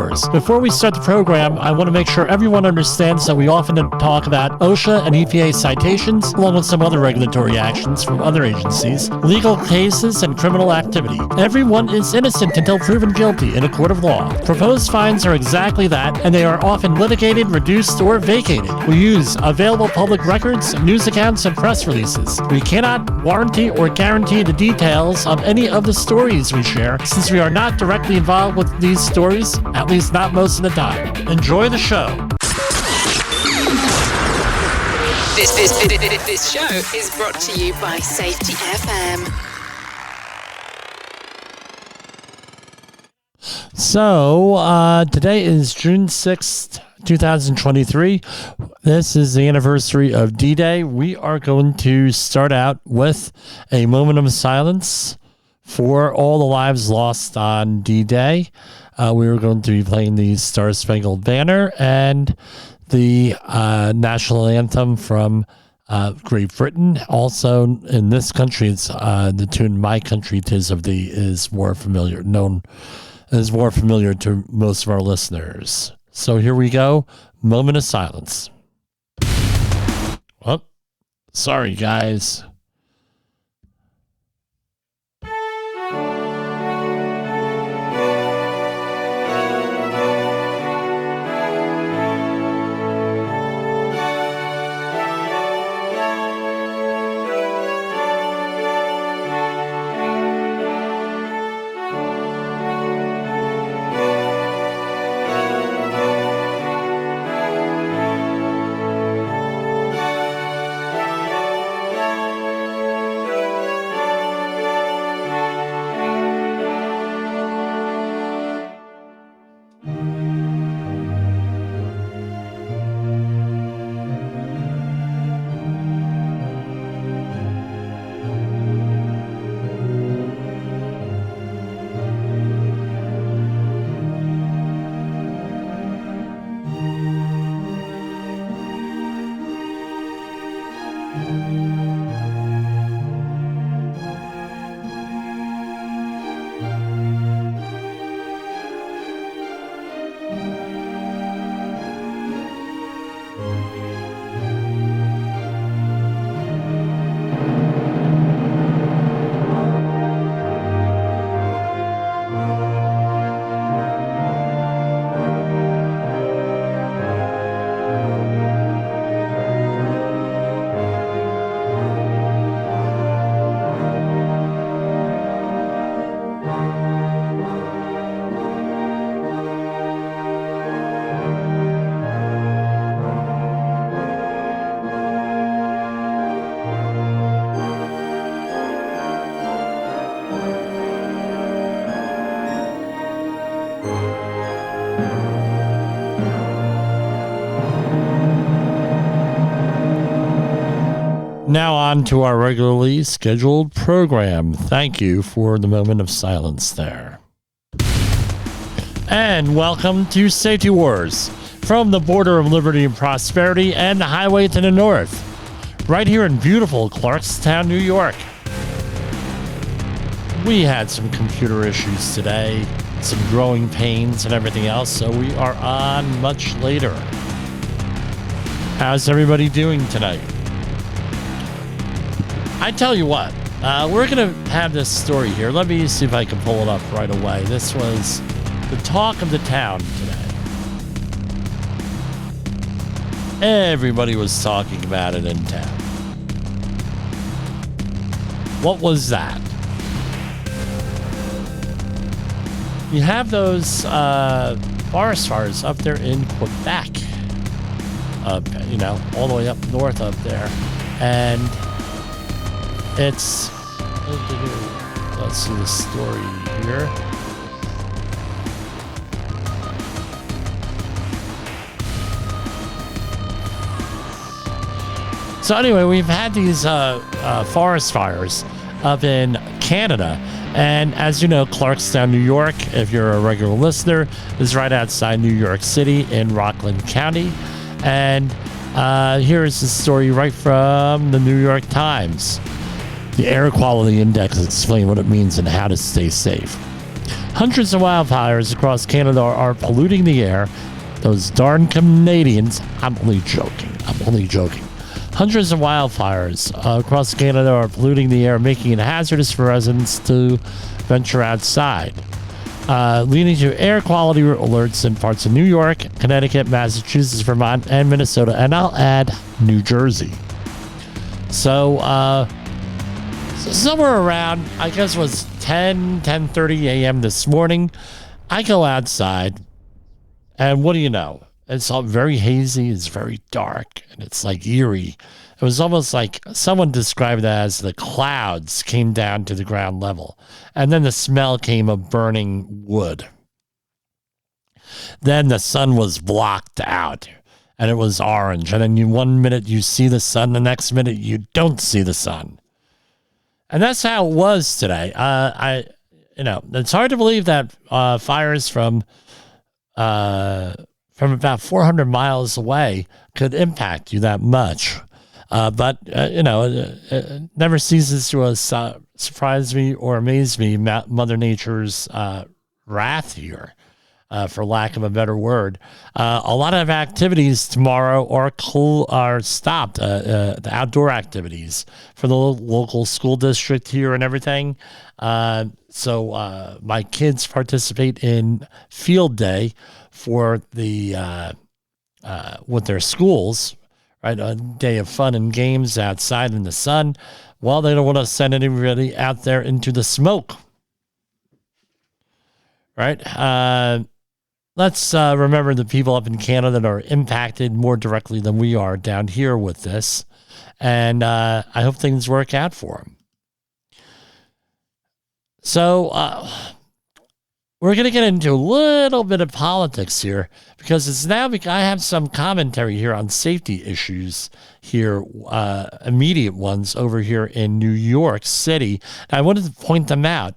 Wars. Before we start the program, I want to make sure everyone understands that we often talk about OSHA and EPA citations, along with some other regulatory actions from other agencies, legal cases, and criminal activity. Everyone is innocent until proven guilty in a court of law. Proposed fines are exactly that, and they are often litigated, reduced, or vacated. We use available public records, news accounts, and press releases. We cannot warranty or guarantee the details of any of the stories we share, since we are not directly involved with these stories, at least not most of the time. Enjoy the show. This show is brought to you by Safety FM. So, today is June 6th, 2023. This is the anniversary of D-Day. We are going to start out with a moment of silence for all the lives lost on D-Day. We are going to be playing the Star Spangled Banner and the national anthem from Great Britain. Also, in this country, it's the tune "My Country 'Tis of Thee" is more familiar to most of our listeners. So here we go. Moment of silence. Oh, sorry, guys. Now on to our regularly scheduled program. Thank you for the moment of silence there. And welcome to Safety Wars, from the border of liberty and prosperity and the highway to the north, right here in beautiful Clarkstown, New York. We had some computer issues today, some growing pains and everything else, so we are on much later. How's everybody doing tonight? I tell you what, we're going to have this story here. Let me see if I can pull it up right away. This was the talk of the town today. Everybody was talking about it in town. What was that? You have those forest fires up there in Quebec, all the way up north up there. And it's, let's see the story here. So anyway, we've had these forest fires up in Canada. And as you know, Clarkstown, New York, if you're a regular listener, is right outside New York City in Rockland County. And here is the story right from the New York Times. The Air Quality Index explains what it means and how to stay safe. Hundreds of wildfires across Canada are polluting the air. Those darn Canadians. I'm only joking. Hundreds of wildfires across Canada are polluting the air, making it hazardous for residents to venture outside, leading to air quality alerts in parts of New York, Connecticut, Massachusetts, Vermont, and Minnesota, and I'll add New Jersey. So, somewhere around, I guess it was 10:30 a.m. this morning, I go outside, and what do you know? It's all very hazy, it's very dark, and it's like eerie. It was almost like someone described it as the clouds came down to the ground level, and then the smell came of burning wood. Then the sun was blocked out, and it was orange, and then one minute you see the sun, the next minute you don't see the sun. And that's how it was today. It's hard to believe that fires from about 400 miles away could impact you that much. But it never ceases to surprise me or amaze me, Mother Nature's wrath here, for lack of a better word. A lot of activities tomorrow are stopped, the outdoor activities for the local school district here and everything. So my kids participate in field day for the with their schools, right? A day of fun and games outside in the sun. Well, they don't want to send anybody out there into the smoke, right? Let's remember the people up in Canada that are impacted more directly than we are down here with this, and I hope things work out for them. So we're going to get into a little bit of politics here, because it's now I have some commentary here on safety issues here, immediate ones over here in New York City. And I wanted to point them out.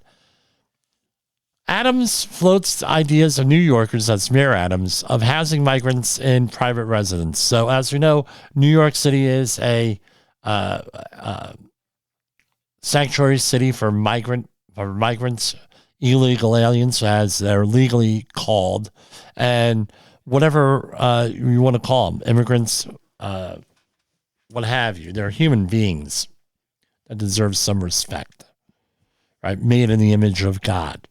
Adams floats ideas of New Yorkers, that's Mayor Adams, of housing migrants in private residence. So as we know, New York City is a sanctuary city for migrants, illegal aliens, as they're legally called, and whatever you want to call them, immigrants, what have you. They're human beings that deserve some respect, right? Made in the image of God.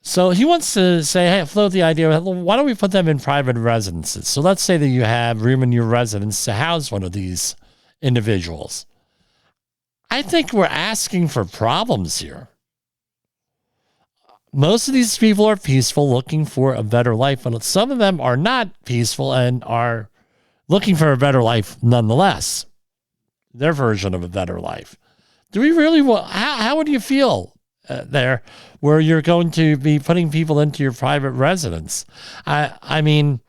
So he wants to say, hey, float the idea, why don't we put them in private residences? So let's say that you have room in your residence to house one of these individuals. I think we're asking for problems here. Most of these people are peaceful, looking for a better life, but some of them are not peaceful and are looking for a better life nonetheless. Their version of a better life. Do we really want, how would you feel there where you're going to be putting people into your private residence? I mean,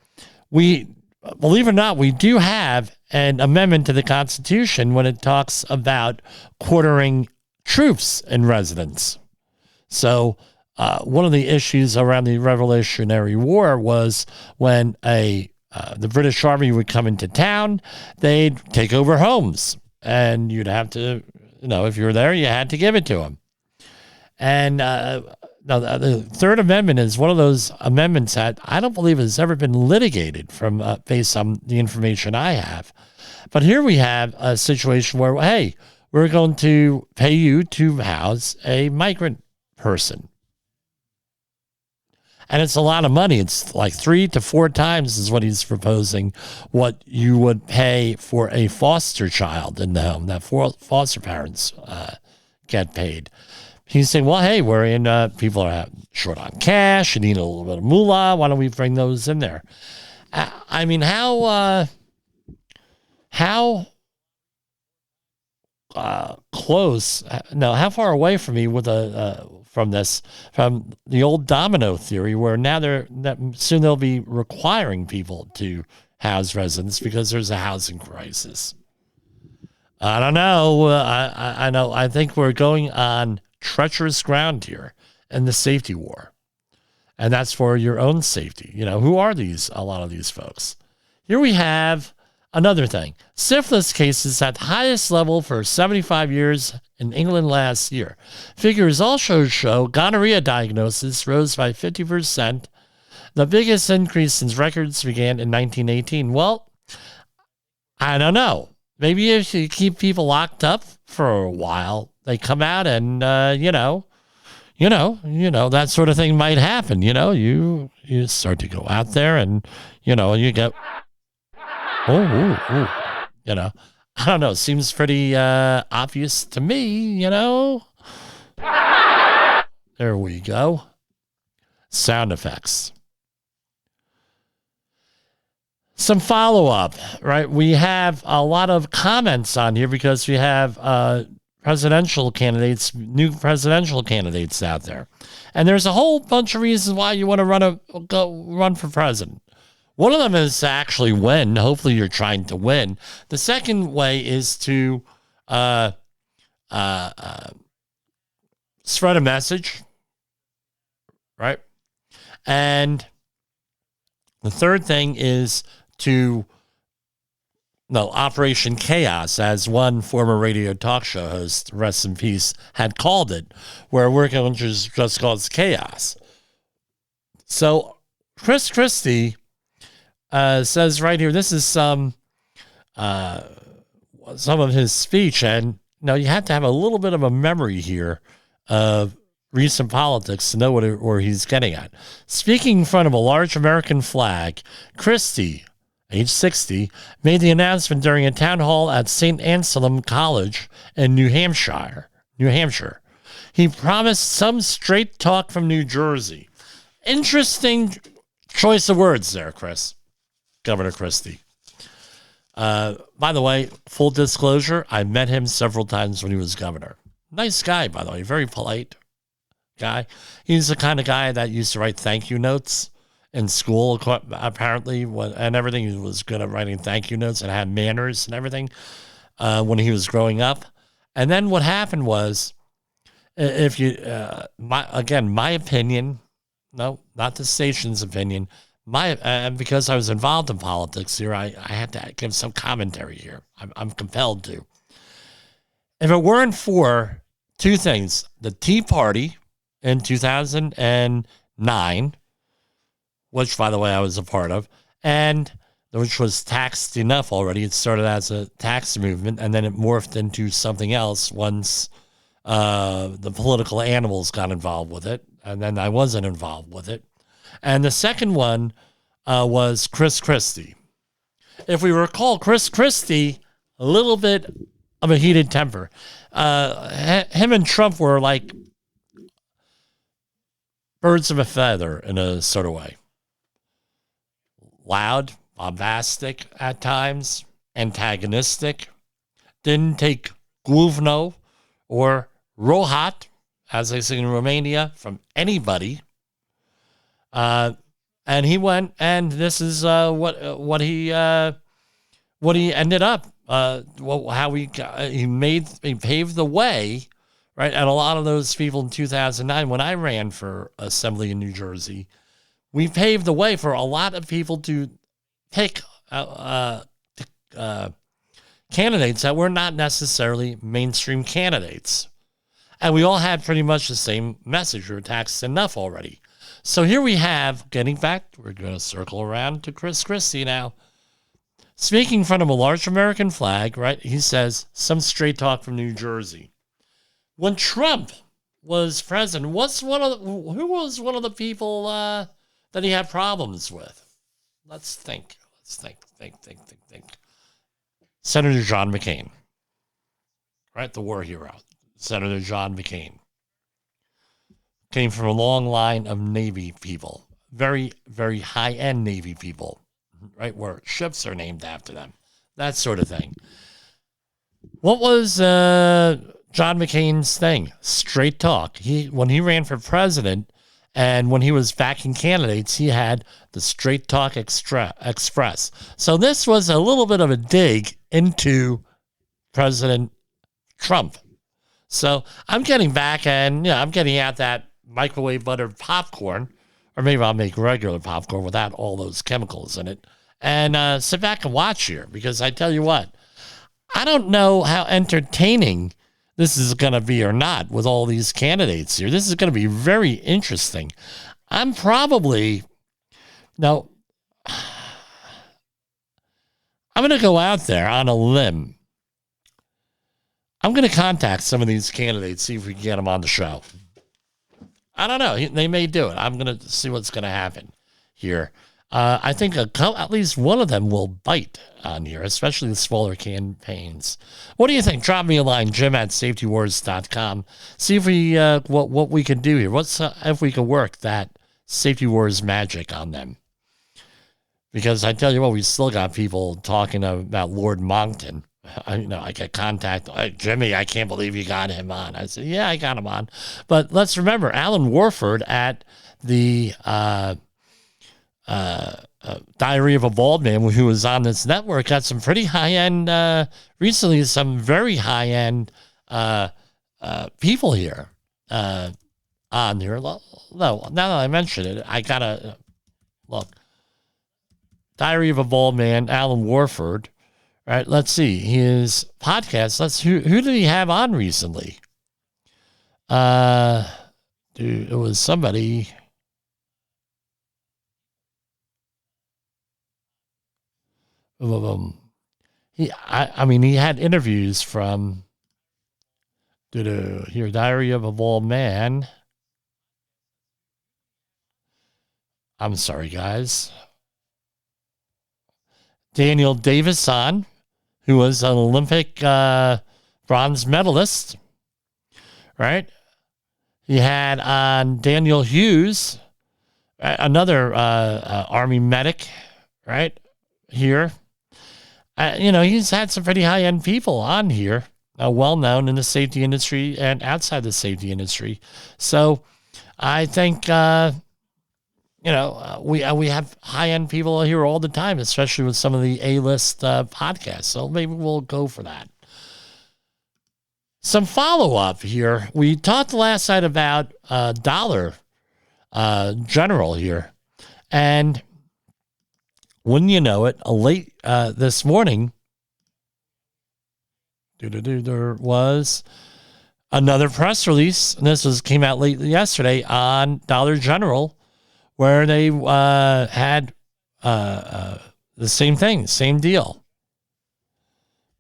we, believe it or not, we do have an amendment to the Constitution when it talks about quartering troops in residence. So one of the issues around the Revolutionary War was when the British Army would come into town, they'd take over homes, and you'd have to, if you were there, you had to give it to them. And now the Third Amendment is one of those amendments that I don't believe has ever been litigated from based on the information I have. But here we have a situation where, hey, we're going to pay you to house a migrant person. And it's a lot of money. It's like 3 to 4 times is what he's proposing what you would pay for a foster child in the home, that foster parents get paid. He's saying, well, hey, we're in, people are short on cash, you need a little bit of moolah, why don't we bring those in there? I mean, how close, no, how far away from me with from the old domino theory, where now soon they'll be requiring people to house residents because there's a housing crisis. I don't know. I know. I think we're going on treacherous ground here in the safety war, and that's for your own safety. Who are a lot of these folks? Here we have another thing. Syphilis cases at highest level for 75 years in England last year. Figures also show gonorrhea diagnosis rose by 50%, the biggest increase since records began in 1918. Well, I don't know. Maybe if you keep people locked up for a while, they come out and, that sort of thing might happen. You start to go out there and, you get, I don't know. Seems pretty obvious to me, There we go. Sound effects. Some follow-up, right? We have a lot of comments on here because we have new presidential candidates out there. And there's a whole bunch of reasons why you want to run for president. One of them is to actually win. Hopefully you're trying to win. The second way is to spread a message, right? And the third thing is Operation Chaos, as one former radio talk show host, rest in peace, had called it, where we're going to just call it chaos. So Chris Christie says right here, this is some of his speech, and you have to have a little bit of a memory here of recent politics to know where he's getting at. Speaking in front of a large American flag, Christie, age 60, made the announcement during a town hall at St. Anselm College in New Hampshire. He promised some straight talk from New Jersey. Interesting choice of words there, Governor Christie. By the way, full disclosure, I met him several times when he was governor. Nice guy, by the way, very polite guy. He's the kind of guy that used to write thank you notes in school, apparently, and everything. He was good at writing thank you notes and had manners and everything when he was growing up. And then what happened was, if you, my opinion, no, not the station's opinion, because I was involved in politics here, I had to give some commentary here. I'm compelled to. If it weren't for two things, the Tea Party in 2009, which, by the way, I was a part of, and which was taxed enough already. It started as a tax movement, and then it morphed into something else once the political animals got involved with it, and then I wasn't involved with it. And the second one was Chris Christie. If we recall, Chris Christie, a little bit of a heated temper. Him and Trump were like birds of a feather in a sort of way. Loud, bombastic at times, antagonistic. Didn't take Guvno or Rohat, as they say in Romania, from anybody. And he went, and this is what he ended up. How he paved the way, right? And a lot of those people in 2009, when I ran for assembly in New Jersey, we paved the way for a lot of people to pick candidates that were not necessarily mainstream candidates. And we all had pretty much the same message. We were taxed enough already. So here we have, getting back, we're going to circle around to Chris Christie now. Speaking in front of a large American flag, right? He says, some straight talk from New Jersey. When Trump was president, who was one of the people that he had problems with? Let's think. Senator John McCain, right? The war hero, Senator John McCain. Came from a long line of Navy people, very, very high-end Navy people, right, where ships are named after them, that sort of thing. What was John McCain's thing? Straight talk. When he ran for president and when he was backing candidates, he had the Straight Talk Express. So this was a little bit of a dig into President Trump. So I'm getting back and I'm getting out that microwave buttered popcorn, or maybe I'll make regular popcorn without all those chemicals in it, and sit back and watch here, because I tell you what, I don't know how entertaining this is going to be or not with all these candidates here. This is going to be very interesting. I'm going to go out there on a limb. I'm going to contact some of these candidates, see if we can get them on the show. I don't know. They may do it. I'm going to see what's going to happen here. I think at least one of them will bite on here, especially the smaller campaigns. What do you think? Drop me a line, jim@safetywars.com. See if we what we can do here. If we can work that Safety Wars magic on them. Because I tell you what, we still got people talking about Lord Moncton. I get contact. Jimmy, I can't believe you got him on. I said, yeah, I got him on. But let's remember, Alan Warford at the Diary of a Bald Man, who was on this network, got some pretty high-end, recently some very high-end people here on here. No, now that I mention it, I got to look. Diary of a Bald Man, Alan Warford. Right, let's see his podcast. Who did he have on recently? It was somebody. He had interviews from. Here, Diary of a Bald Man. I'm sorry, guys. Daniel Davison, who was an Olympic bronze medalist, right? He had on Daniel Hughes, another Army medic, right, here. He's had some pretty high-end people on here, well-known in the safety industry and outside the safety industry. So I think, we have high-end people here all the time, especially with some of the A-list podcasts. So maybe we'll go for that. Some follow-up here. We talked last night about Dollar General here. And wouldn't you know it, late this morning, there was another press release. And this came out late yesterday on Dollar General, where they had the same thing, same deal.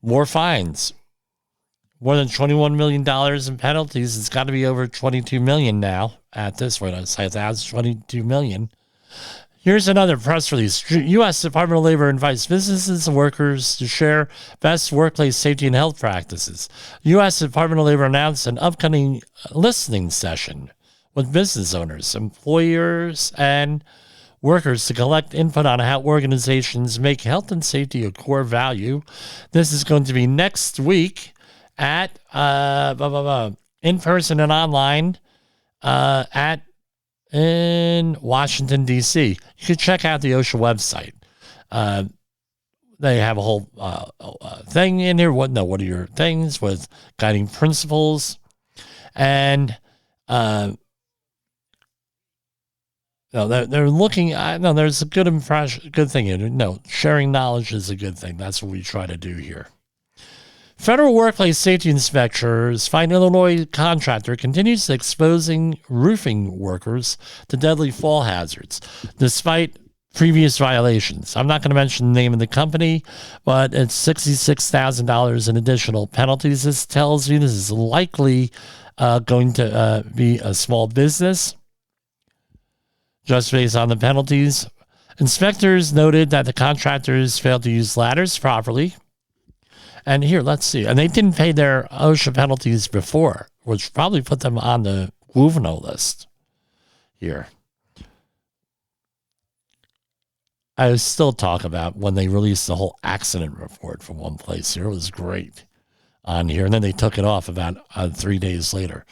More fines. More than $21 million in penalties. It's got to be over $22 million now at this rate. It's $22 million. Here's another press release. U.S. Department of Labor invites businesses and workers to share best workplace safety and health practices. U.S. Department of Labor announced an upcoming listening session with business owners, employers, and workers to collect input on how organizations make health and safety a core value. This is going to be next week at in person and online in Washington, D.C. You can check out the OSHA website. They have a whole thing in here. What are your things with guiding principles? And they're looking. There's a good impression, good thing in it. No, sharing knowledge is a good thing. That's what we try to do here. Federal workplace safety inspectors find Illinois contractor continues exposing roofing workers to deadly fall hazards, despite previous violations. I'm not going to mention the name of the company, but it's $66,000 in additional penalties. This tells you this is likely going to be a small business, just based on the penalties. Inspectors noted that the contractors failed to use ladders properly. And here, let's see. And they didn't pay their OSHA penalties before, which probably put them on the juvenile list here. I still talk about when they released the whole accident report from one place here. It was great on here. And then they took it off about 3 days later.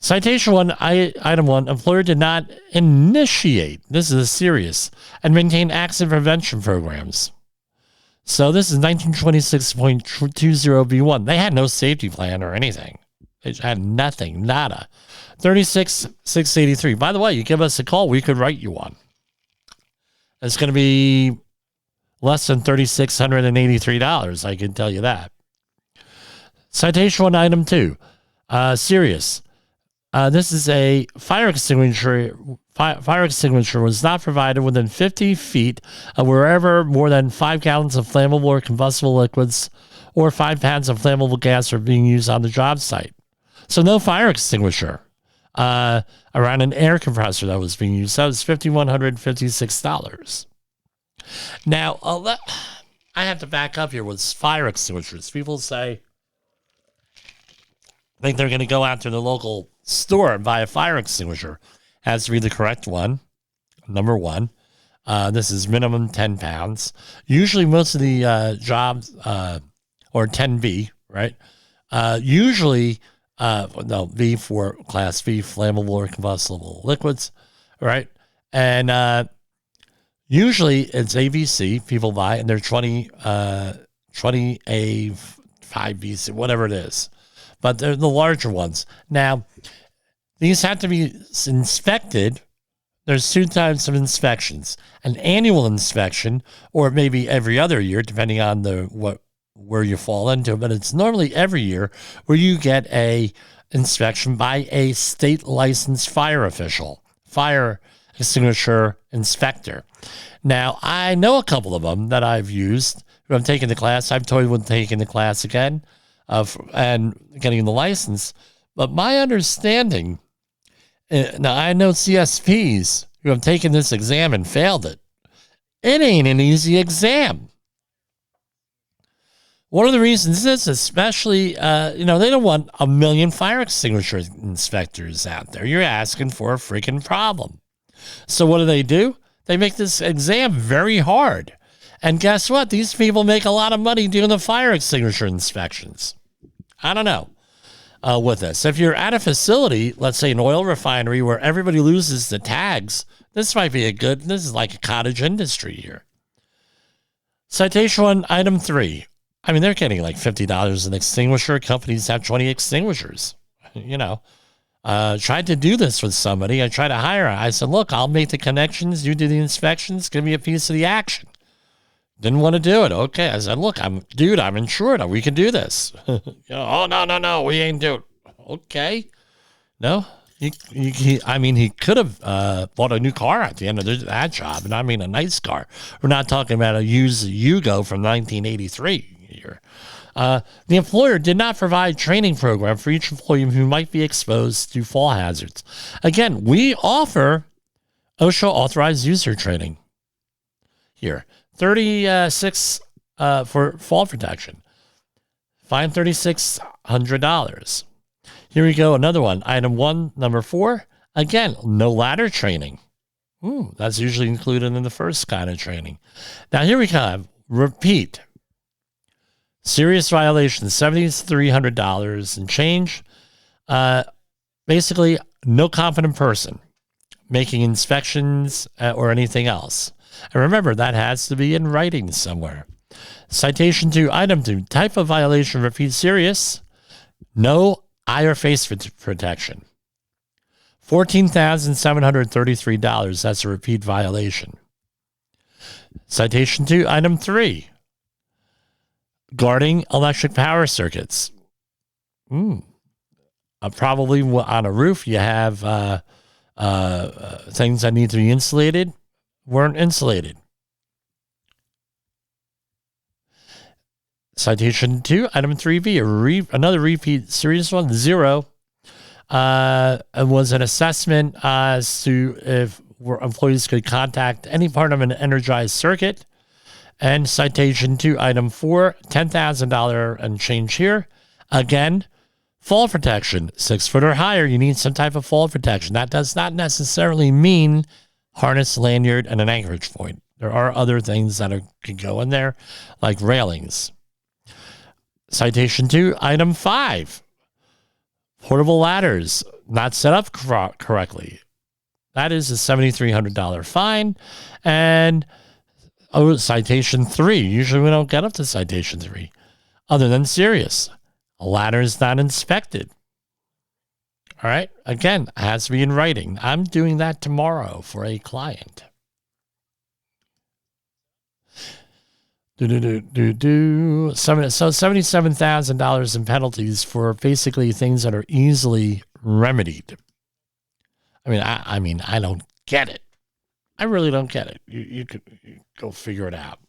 Citation 1, item 1, employer did not initiate, this is serious, and maintain accident prevention programs. So this is 1926.20B1. They had no safety plan or anything. They had nothing, nada. 36,683. By the way, you give us a call, we could write you one. It's going to be less than $3,683. I can tell you that. Citation 1, item 2. Serious. This is a fire extinguisher. Fire extinguisher was not provided within 50 feet of wherever more than 5 gallons of flammable or combustible liquids or 5 pounds of flammable gas are being used on the job site. So no fire extinguisher around an air compressor that was being used. That was $5,156. Now, I have to back up here with fire extinguishers. People think they're going to go out to the local store and buy a fire extinguisher. Has to be the correct one. Number one. This is minimum 10 pounds. Usually most of the jobs, or 10B, right? Usually, V for class V, flammable or combustible liquids, right? And usually it's ABC people buy, and they're 20A, 5BC, whatever it is. But they're the larger ones. Now, these have to be inspected. There's 2 types of inspections: an annual inspection, or maybe every other year, depending on where you fall into. But it's normally every year where you get a inspection by a state licensed fire official, fire extinguisher inspector. Now, I know a couple of them that I've used. I've taken the class. I've toyed with taking the class again and getting the license. But my understanding, now I know CSPs who have taken this exam and failed it. It ain't an easy exam. One of the reasons is, especially, they don't want a million fire extinguisher inspectors out there. You're asking for a freaking problem. So what do? They make this exam very hard. And guess what? These people make a lot of money doing the fire extinguisher inspections. I don't know with this. If you're at a facility, let's say an oil refinery, where everybody loses the tags, this might be this is like a cottage industry here. Citation 1, item 3. I mean, they're getting like $50 an extinguisher. Companies have 20 extinguishers. Tried to do this with somebody. I tried to hire her. I said, look, I'll make the connections. You do the inspections. Give me a piece of the action. Didn't want to do it. Okay. I said, look, I'm insured. We can do this. Oh, no. We ain't doing it. Okay. No. He could have bought a new car at the end of that job. And I mean, a nice car. We're not talking about a used Yugo from 1983 here. The employer did not provide training program for each employee who might be exposed to fall hazards. Again, we offer OSHA authorized user training here. 36 for fall protection. Fine $3,600. Here we go. Another one. Item 1, number 4. Again, no ladder training. That's usually included in the first kind of training. Now here we come. Repeat. Serious violation, $7,300 and change. Basically, no competent person making inspections or anything else. And remember, that has to be in writing somewhere. Citation 2, item 2, type of violation, repeat, serious, no eye or face protection. $14,733, that's a repeat violation. Citation 2, item 3, guarding electric power circuits. Probably on a roof, you have things that need to be insulated, weren't insulated. Citation 2, item 3B, another repeat serious one, 0. Was an assessment as to if employees could contact any part of an energized circuit. And citation 2, item 4, $10,000 and change here. Again, fall protection, 6 foot or higher. You need some type of fall protection. That does not necessarily mean harness, lanyard, and an anchorage point. There are other things that can go in there, like railings. Citation 2, item 5, portable ladders not set up correctly. That is a $7,300 fine. And citation 3, usually we don't get up to citation 3, other than serious. A ladder is not inspected. All right. Again, it has to be in writing. I'm doing that tomorrow for a client. So $77,000 in penalties for basically things that are easily remedied. I mean, I don't get it. I really don't get it. You could go figure it out.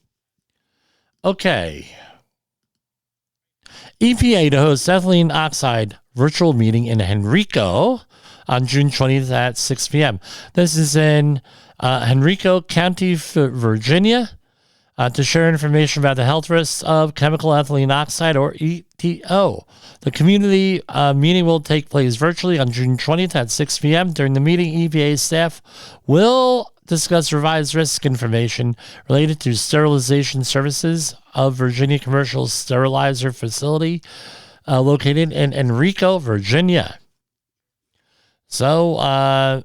Okay. EPA to host ethylene oxide virtual meeting in Henrico on June 20th at 6 p.m. This is in Henrico County, Virginia, to share information about the health risks of chemical ethylene oxide, or ETO. The community meeting will take place virtually on June 20th at 6 p.m. During the meeting, EPA staff will discuss revised risk information related to sterilization services of Virginia Commercial Sterilizer Facility located in Henrico, Virginia. So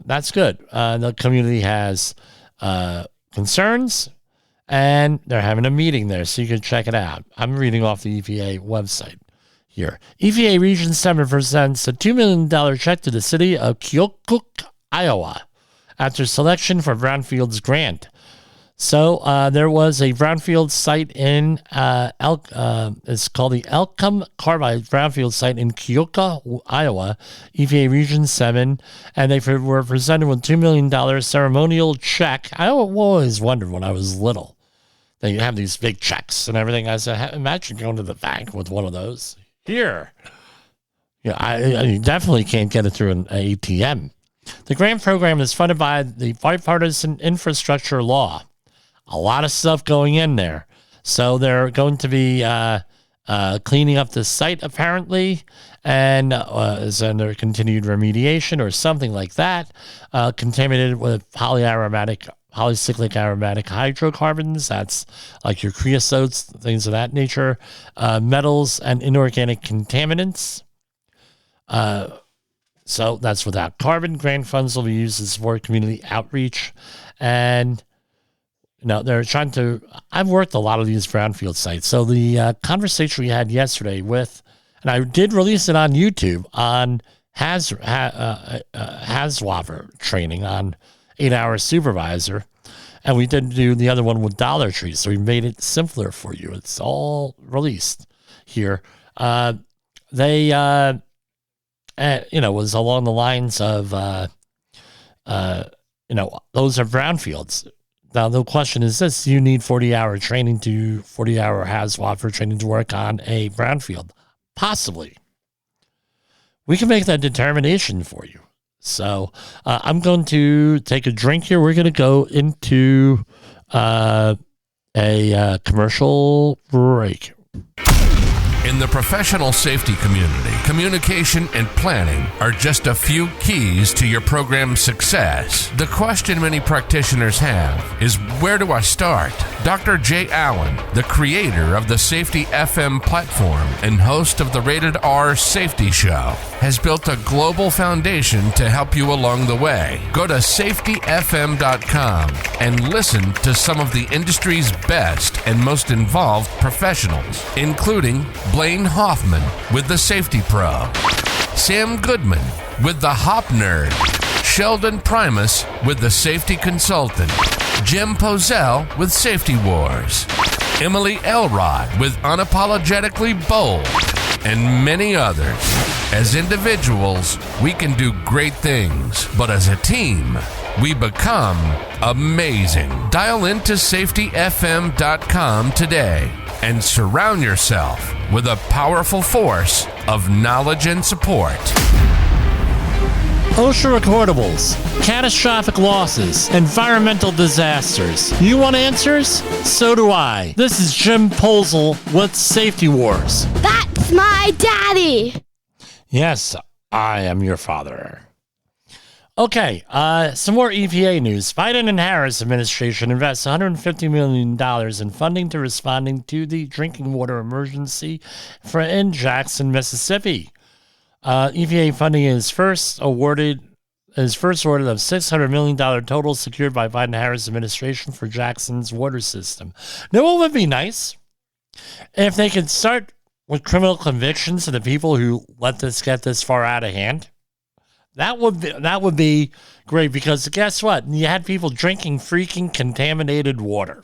that's good. The community has concerns, and they're having a meeting there, so you can check it out. I'm reading off the EPA website here. EPA Region 7 presents a $2 million check to the city of Keokuk, Iowa, after selection for Brownfield's grant. So there was a brownfield site in it's called the Elkham Carbide Brownfield site in Keokuk, Iowa, EPA Region 7, and they were presented with $2 million ceremonial check. I always wondered when I was little. They have these big checks and everything. I said, imagine going to the bank with one of those. Here. Yeah, I definitely can't get it through an ATM. The grant program is funded by the Bipartisan Infrastructure Law. A lot of stuff going in there. So they're going to be cleaning up the site, apparently, and is under continued remediation or something like that, contaminated with polycyclic aromatic hydrocarbons. That's like your creosotes, things of that nature, metals and inorganic contaminants. So that's without carbon. Grant funds will be used to support community outreach. And they're trying to, I've worked a lot of these brownfield sites. So the conversation we had yesterday with, and I did release it on YouTube on HAZWAFR training on 8-Hour Supervisor. And we did do the other one with Dollar Tree. So we made it simpler for you. It's all released here. They, was along the lines of, those are brownfields. Now, the question is this: you need 40-hour HAZWAFR training to work on a brownfield? Possibly. We can make that determination for you. So I'm going to take a drink here. We're going to go into a commercial break. In the professional safety community, communication and planning are just a few keys to your program's success. The question many practitioners have is, where do I start? Dr. Jay Allen, the creator of the Safety FM platform and host of the Rated R Safety Show, has built a global foundation to help you along the way. Go to safetyfm.com and listen to some of the industry's best and most involved professionals, including Blaine Hoffman with the Safety Pro, Sam Goodman with the Hop Nerd, Sheldon Primus with the Safety Consultant, Jim Pozell with Safety Wars, Emily Elrod with Unapologetically Bold, and many others. As individuals, we can do great things, but as a team, we become amazing. Dial into safetyfm.com today and surround yourself with a powerful force of knowledge and support. OSHA recordables, catastrophic losses, environmental disasters. You want answers? So do I. This is Jim Pozell with Safety Wars. That's my daddy. Yes, I am your father. Okay, some more EPA news. Biden and Harris administration invests $150 million in funding to responding to the drinking water emergency in Jackson, Mississippi. EPA funding is first awarded of $600 million total secured by Biden-Harris administration for Jackson's water system. Now, what would be nice if they could start with criminal convictions of the people who let this get this far out of hand? That would be great, because guess what? You had people drinking freaking contaminated water.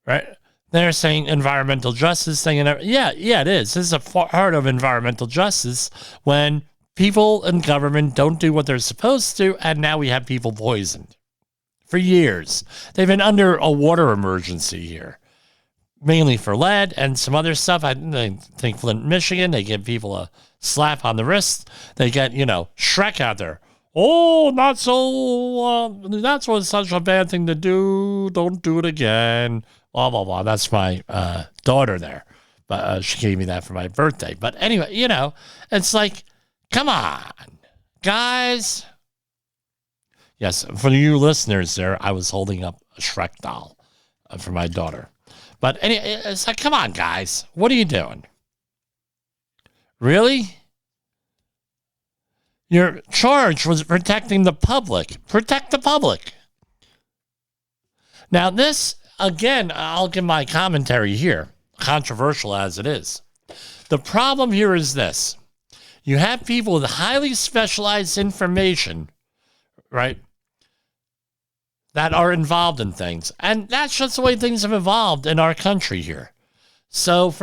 right? They're saying environmental justice thing, and yeah, it is. This is a part of environmental justice when people in government don't do what they're supposed to, and now we have people poisoned. For years, they've been under a water emergency here, mainly for lead and some other stuff. I think Flint, Michigan, they give people a slap on the wrist. They get, Shrek out there. Oh, not so, that's what's such a bad thing to do. Don't do it again. Blah, blah, blah. That's my daughter there. But she gave me that for my birthday. But anyway, it's like, come on, guys. Yes, for you listeners there, I was holding up a Shrek doll for my daughter. But anyway, it's like, come on, guys. What are you doing? Really? Your charge was protecting the public. Protect the public. Now this, again, I'll give my commentary here, controversial as it is. The problem here is this. You have people with highly specialized information, right, that are involved in things. And that's just the way things have evolved in our country here. So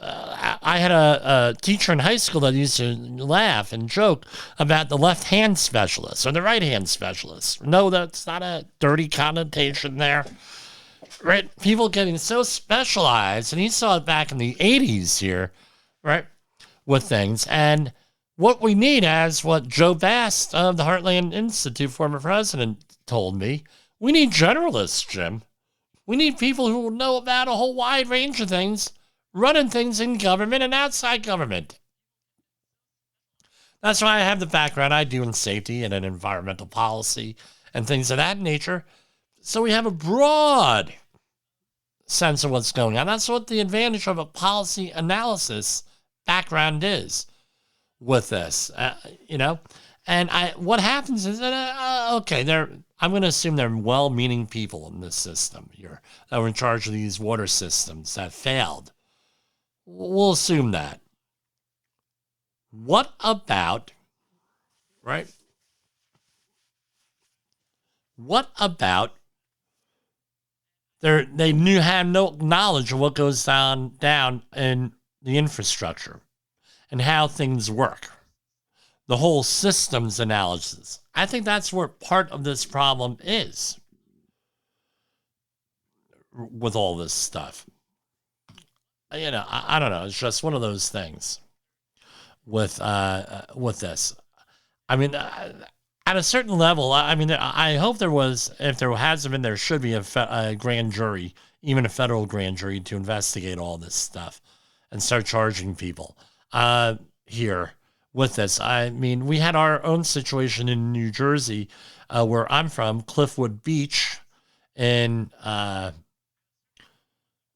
I had a teacher in high school that used to laugh and joke about the left-hand specialist or the right-hand specialist. No, that's not a dirty connotation there. Right? People getting so specialized, and he saw it back in the 80s here, right, with things. And what we need, as what Joe Bast of the Heartland Institute, former president, told me, we need generalists, Jim. We need people who know about a whole wide range of things, running things in government and outside government. That's why I have the background I do in safety and in environmental policy and things of that nature. So we have a broad sense of what's going on. That's what the advantage of a policy analysis background is with this, And what happens is that, I'm going to assume they're well-meaning people in this system here that were in charge of these water systems that failed. We'll assume that. What about, right? What about they have no knowledge of what goes down in the infrastructure and how things work? The whole systems analysis. I think that's where part of this problem is with all this stuff. I don't know. It's just one of those things with this. I mean, at a certain level, I hope there was, if there hasn't been, there should be a grand jury, even a federal grand jury, to investigate all this stuff and start charging people here. With this, we had our own situation in New Jersey, where I'm from, Cliffwood Beach, in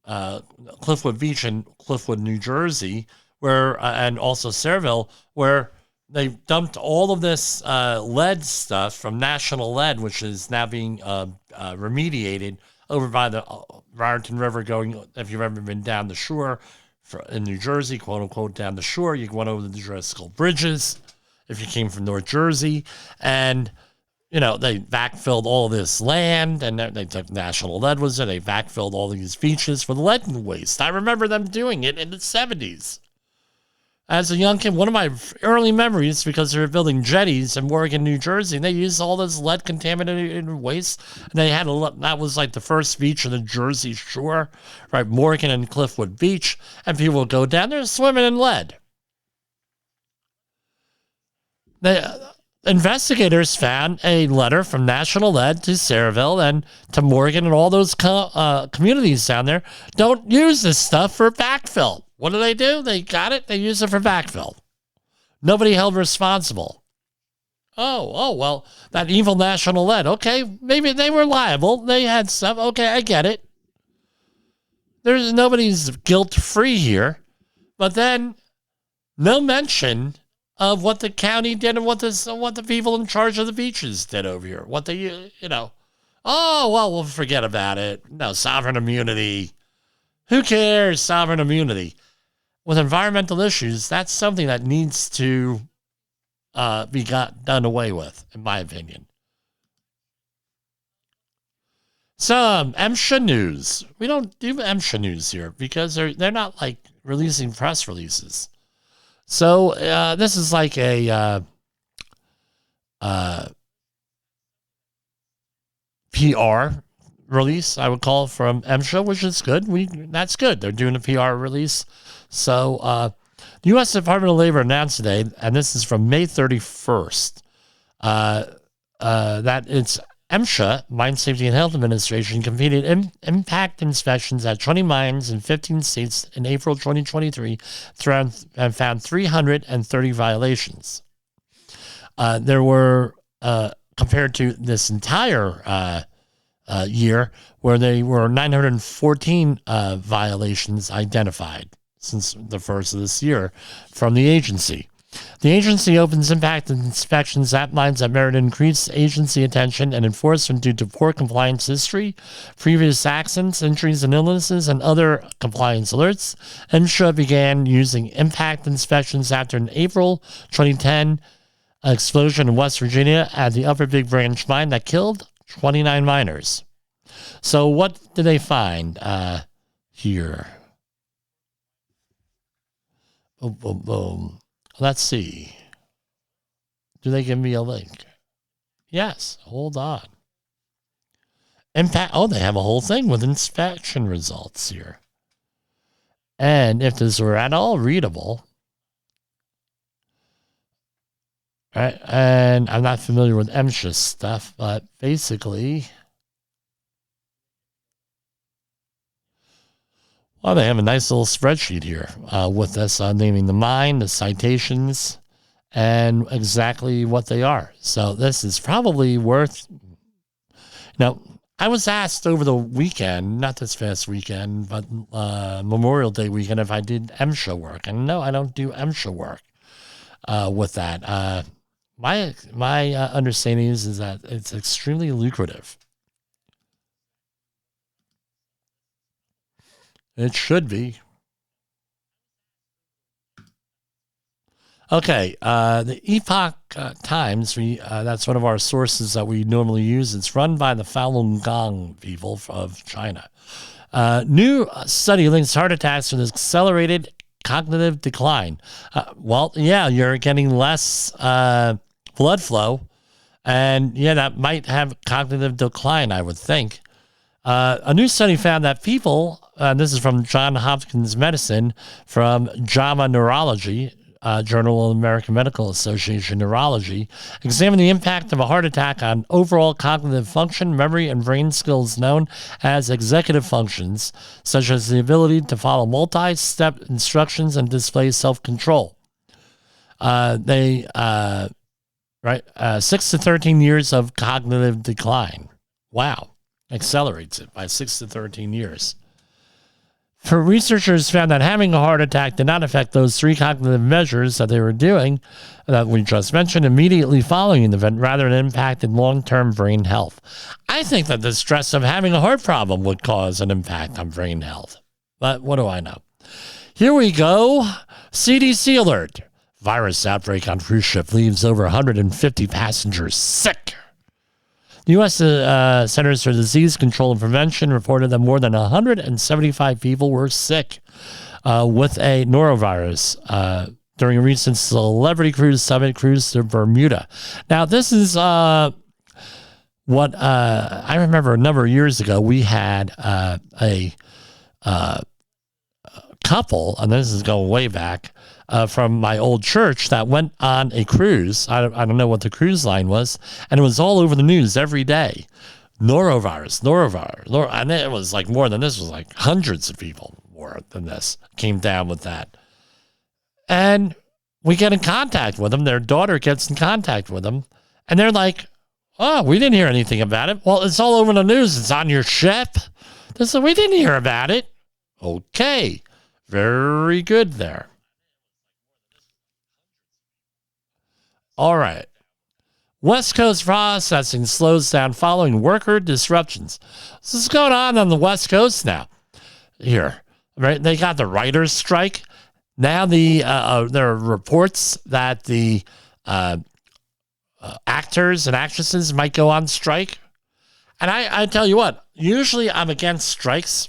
Cliffwood, New Jersey, where and also Sayreville, where they dumped all of this lead stuff from National Lead, which is now being remediated over by the Raritan River. Going, if you've ever been down the shore in New Jersey, quote unquote, down the shore, you went over the Driscoll Bridges if you came from North Jersey, and they backfilled all this land, and they took National Lead was there. They backfilled all these beaches for the lead waste. I remember them doing it in the 70s. As a young kid, one of my early memories, because they were building jetties in Morgan, New Jersey, and they used all this lead contaminated waste. And they had that was like the first beach on the Jersey Shore, right? Morgan and Cliffwood Beach. And people would go down there swimming in lead. The investigators found a letter from National Lead to Sayreville and to Morgan and all those communities down there. Don't use this stuff for backfill. What do? They got it. They use it for backfill. Nobody held responsible. Oh, well, that evil National Lead. Okay, maybe they were liable. They had stuff. Okay, I get it. Nobody's guilt-free here. But then no mention of what the county did and what the people in charge of the beaches did over here. What they, oh, well, we'll forget about it. No, sovereign immunity. Who cares? Sovereign immunity. With environmental issues, that's something that needs to be done away with, in my opinion. So, MSHA news. We don't do MSHA news here because they're not like releasing press releases. So, this is like a PR release, I would call it, from MSHA, which is good. That's good. They're doing a PR release. So, the U.S. Department of Labor announced today, and this is from May 31st, that it's MSHA, Mine Safety and Health Administration, completed impact inspections at 20 mines in 15 states in April 2023 and found 330 violations. There were, compared to this entire year, where there were 914 violations identified since the first of this year from the agency. The agency opens impact inspections at mines that merit increased agency attention and enforcement due to poor compliance history, previous accidents, injuries and illnesses, and other compliance alerts. MSHA began using impact inspections after an April 2010 explosion in West Virginia at the Upper Big Branch mine that killed 29 miners. So what did they find here? Boom, boom, boom. Let's see. Do they give me a link? Yes. Hold on. Impact. Oh, they have a whole thing with inspection results here. And if this were at all readable, right? And I'm not familiar with MSHA stuff, but basically, well, they have a nice little spreadsheet here with this naming the mine, the citations, and exactly what they are. So this is probably worth. Now, I was asked over the weekend, not this past weekend, but Memorial Day weekend, if I did MSHA work. And no, I don't do MSHA work with that. My understanding is that it's extremely lucrative. It should be. Okay, the Epoch Times, that's one of our sources that we normally use. It's run by the Falun Gong people of China. New study links heart attacks with accelerated cognitive decline. Well, yeah, you're getting less blood flow, and yeah, that might have cognitive decline, I would think. A new study found that people, this is from Johns Hopkins Medicine, from JAMA Neurology, Journal of the American Medical Association Neurology, examined the impact of a heart attack on overall cognitive function, memory, and brain skills known as executive functions, such as the ability to follow multi-step instructions and display self-control. 6 to 13 years of cognitive decline. Wow. Accelerates it by 6 to 13 years. For researchers found that having a heart attack did not affect those 3 cognitive measures that they were doing that we just mentioned immediately following the event, rather than impacted long-term brain health. I think that the stress of having a heart problem would cause an impact on brain health. But what do I know? Here we go. CDC alert. Virus outbreak on cruise ship leaves over 150 passengers sick. The U.S. Centers for Disease Control and Prevention reported that more than 175 people were sick with a norovirus during a recent Celebrity Cruise Summit cruise to Bermuda. Now, this is what I remember a number of years ago. We had a couple, and this is going way back, from my old church that went on a cruise. I don't know what the cruise line was, and it was all over the news every day. Norovirus. And it was like more than this. It was like hundreds of people more than this came down with that. And we get in contact with them. Their daughter gets in contact with them, and they're like, oh, we didn't hear anything about it. Well, it's all over the news. It's on your ship. They said, we didn't hear about it. Okay. Very good there. All right. West Coast processing slows down following worker disruptions. This is going on the West Coast now. Here, right? They got the writers' strike. Now there are reports that the actors and actresses might go on strike. And I tell you what, usually I'm against strikes,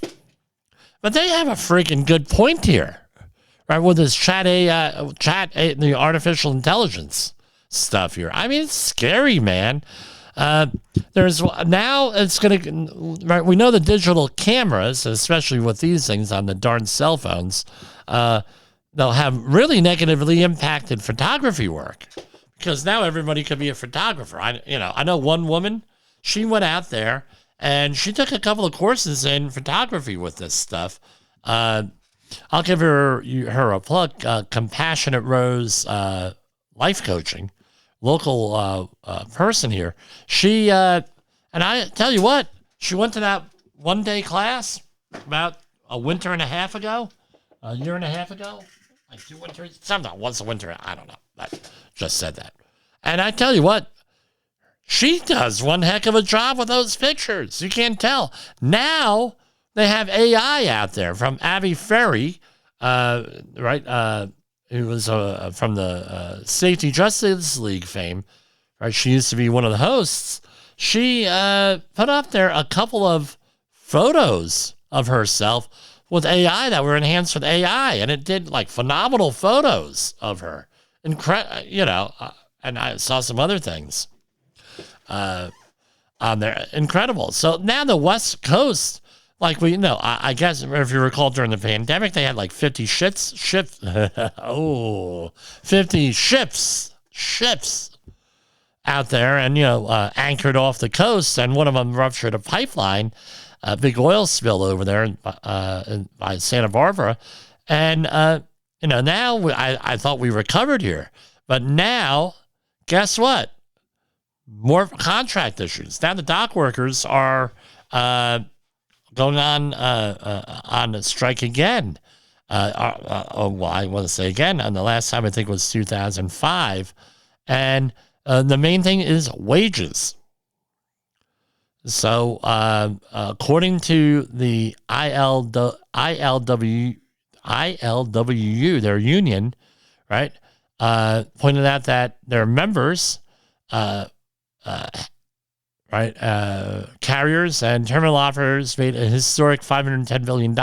but they have a freaking good point here, right? With this the artificial intelligence stuff here. I mean, it's scary, man. There's now it's going to, right? We know the digital cameras, especially with these things on the darn cell phones, they'll have really negatively impacted photography work because now everybody could be a photographer. I know one woman, she went out there and she took a couple of courses in photography with this stuff. I'll give her a plug. Compassionate Rose Life Coaching, local person here. She and I tell you what, she went to that 1-day class about a winter and a half ago, a year and a half ago, like 2 winters, something once a winter. I don't know. I just said that, and I tell you what. She does one heck of a job with those pictures. You can't tell. Now they have AI out there from Abby Ferry, right? Who was from the Safety Justice League fame, right? She used to be one of the hosts. She put up there a couple of photos of herself with AI that were enhanced with AI, and it did like phenomenal photos of her. And I saw some other things on there. Incredible. So now the West Coast, like I guess if you recall during the pandemic, they had like 50 ships 50 ships out there and, anchored off the coast, and one of them ruptured a pipeline, a big oil spill over there by Santa Barbara. And, now I thought we recovered here, but now guess what? More contract issues. Now the dock workers are going on a strike again. I want to say again. And the last time I think was 2005, and the main thing is wages. So according to the ILWU, their union, right, pointed out that their members. Carriers and terminal operators made a historic $510 billion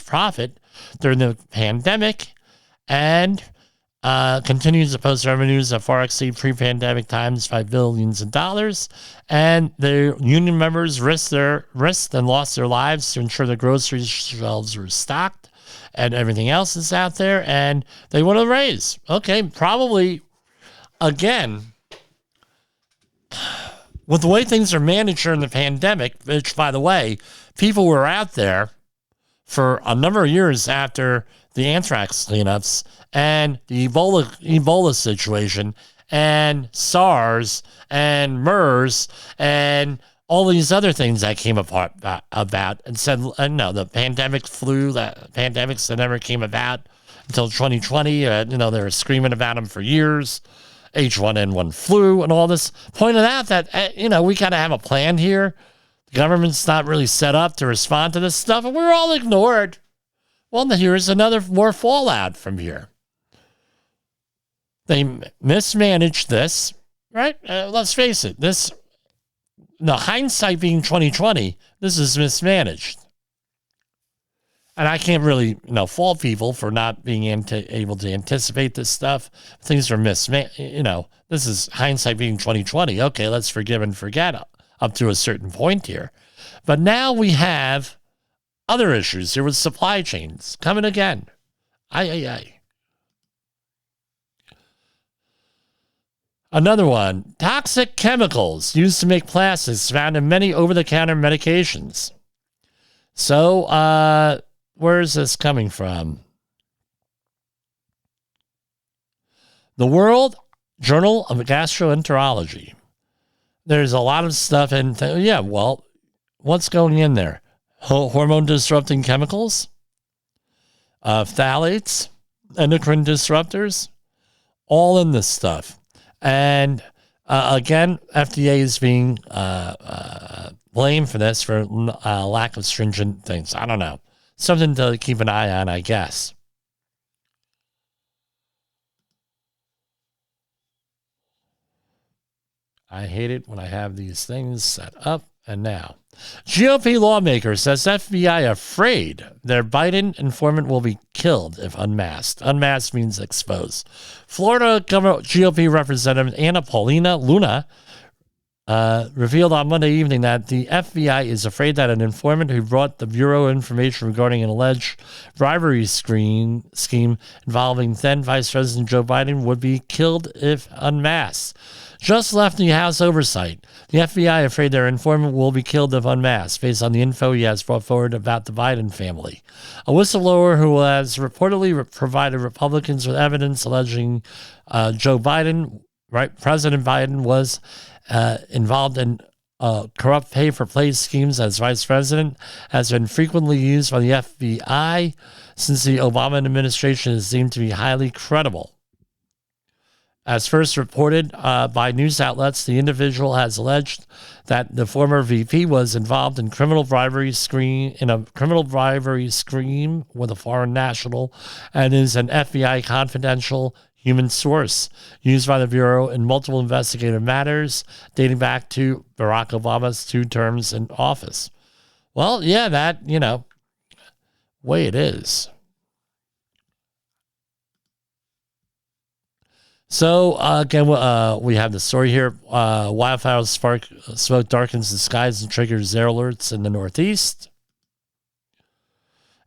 profit during the pandemic, and continues to post revenues that far exceed pre-pandemic times by billions of dollars. And the union members risked and lost their lives to ensure the grocery shelves were stocked and everything else is out there, and they want to raise. Okay, probably again. With the way things are managed during the pandemic, which, by the way, people were out there for a number of years after the anthrax cleanups and the Ebola situation and SARS and MERS and all these other things that came about and said, no, the pandemics that never came about until 2020. They were screaming about them for years. H1N1 flu and all this, pointed out that, we got to have a plan here. The government's not really set up to respond to this stuff, and we're all ignored. Well, here's more fallout from here. They mismanaged this, right? Let's face it, hindsight being 2020, this is mismanaged. And I can't really, fault people for not being able to anticipate this stuff. Things are mismanaged. This is hindsight being 2020. Okay, let's forgive and forget up to a certain point here. But now we have other issues here with supply chains coming again. Another one, toxic chemicals used to make plastics found in many over-the-counter medications. So, where is this coming from? The World Journal of Gastroenterology. There's a lot of stuff in. What's going in there? Hormone disrupting chemicals, phthalates, endocrine disruptors, all in this stuff. And again, FDA is being blamed for this for lack of stringent things. I don't know. Something to keep an eye on, I guess. I hate it when I have these things set up And now, GOP lawmaker says FBI afraid their Biden informant will be killed if unmasked. Unmasked means exposed. Florida GOP Representative Anna Paulina Luna revealed on Monday evening that the FBI is afraid that an informant who brought the Bureau information regarding an alleged bribery scheme involving then Vice President Joe Biden would be killed if unmasked. Just left the House oversight. The FBI afraid their informant will be killed if unmasked, based on the info he has brought forward about the Biden family. A whistleblower who has reportedly provided Republicans with evidence alleging Joe Biden, President Biden, was involved in corrupt pay-for-play schemes as vice president, has been frequently used by the FBI since the Obama administration is deemed to be highly credible. As first reported by news outlets, the individual has alleged that the former VP was involved in a criminal bribery scheme with a foreign national and is an FBI confidential human source used by the Bureau in multiple investigative matters dating back to Barack Obama's 2 terms in office. Well, yeah, that, way it is. So, again, we have the story here. Wildfire smoke darkens the skies and triggers air alerts in the Northeast.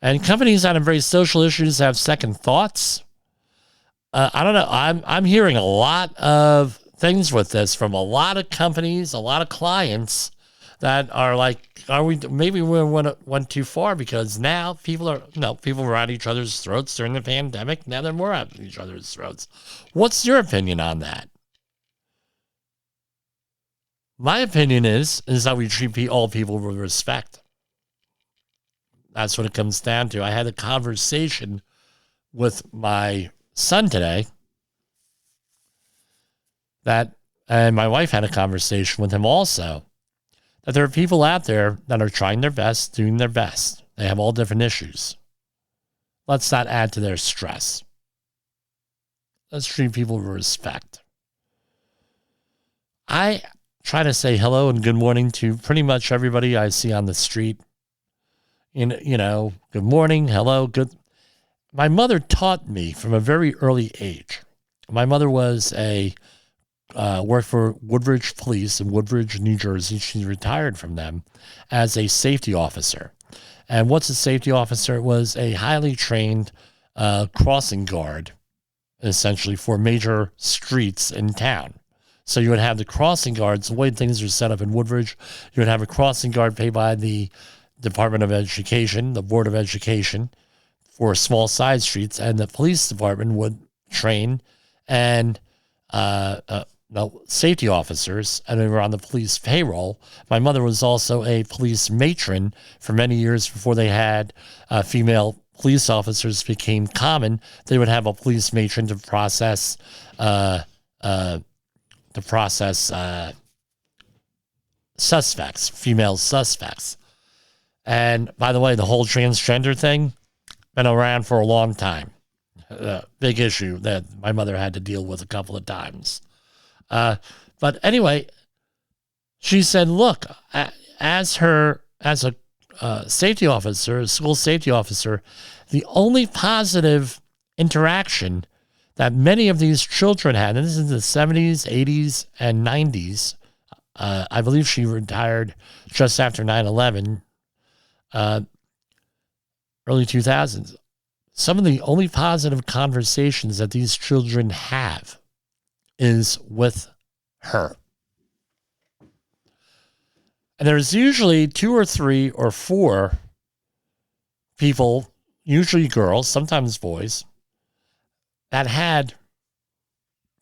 And companies that embrace social issues have second thoughts. I don't know. I'm hearing a lot of things with this from a lot of companies, a lot of clients that are like, maybe we went too far, because now people were at each other's throats during the pandemic. Now they're more at each other's throats. What's your opinion on that? My opinion is that we treat all people with respect. That's what it comes down to. I had a conversation with my son today and my wife had a conversation with him also, that there are people out there that are trying their best, doing their best. They have all different issues. Let's not add to their stress. Let's treat people with respect. I try to say hello and good morning to pretty much everybody I see on the street. Good morning, hello, good. My mother taught me from a very early age. My mother was worked for Woodbridge Police in Woodbridge, New Jersey. She retired from them as a safety officer. And what's a safety officer? It was a highly trained crossing guard, essentially, for major streets in town. So you would have the crossing guards. The way things are set up in Woodbridge, you would have a crossing guard paid by the Department of Education, the Board of Education, for small side streets, and the police department would train and safety officers, and they were on the police payroll. My mother was also a police matron for many years before they had female police officers became common. They would have a police matron to process suspects, female suspects. And by the way, the whole transgender thing been around for a long time. Big issue that my mother had to deal with a couple of times. But anyway, she said, look, as a safety officer, a school safety officer, the only positive interaction that many of these children had, and this is the 70s, 80s, and 90s, I believe she retired just after 9/11, early 2000s. Some of the only positive conversations that these children have is with her. And there's usually 2 or 3 or 4 people, usually girls, sometimes boys, that had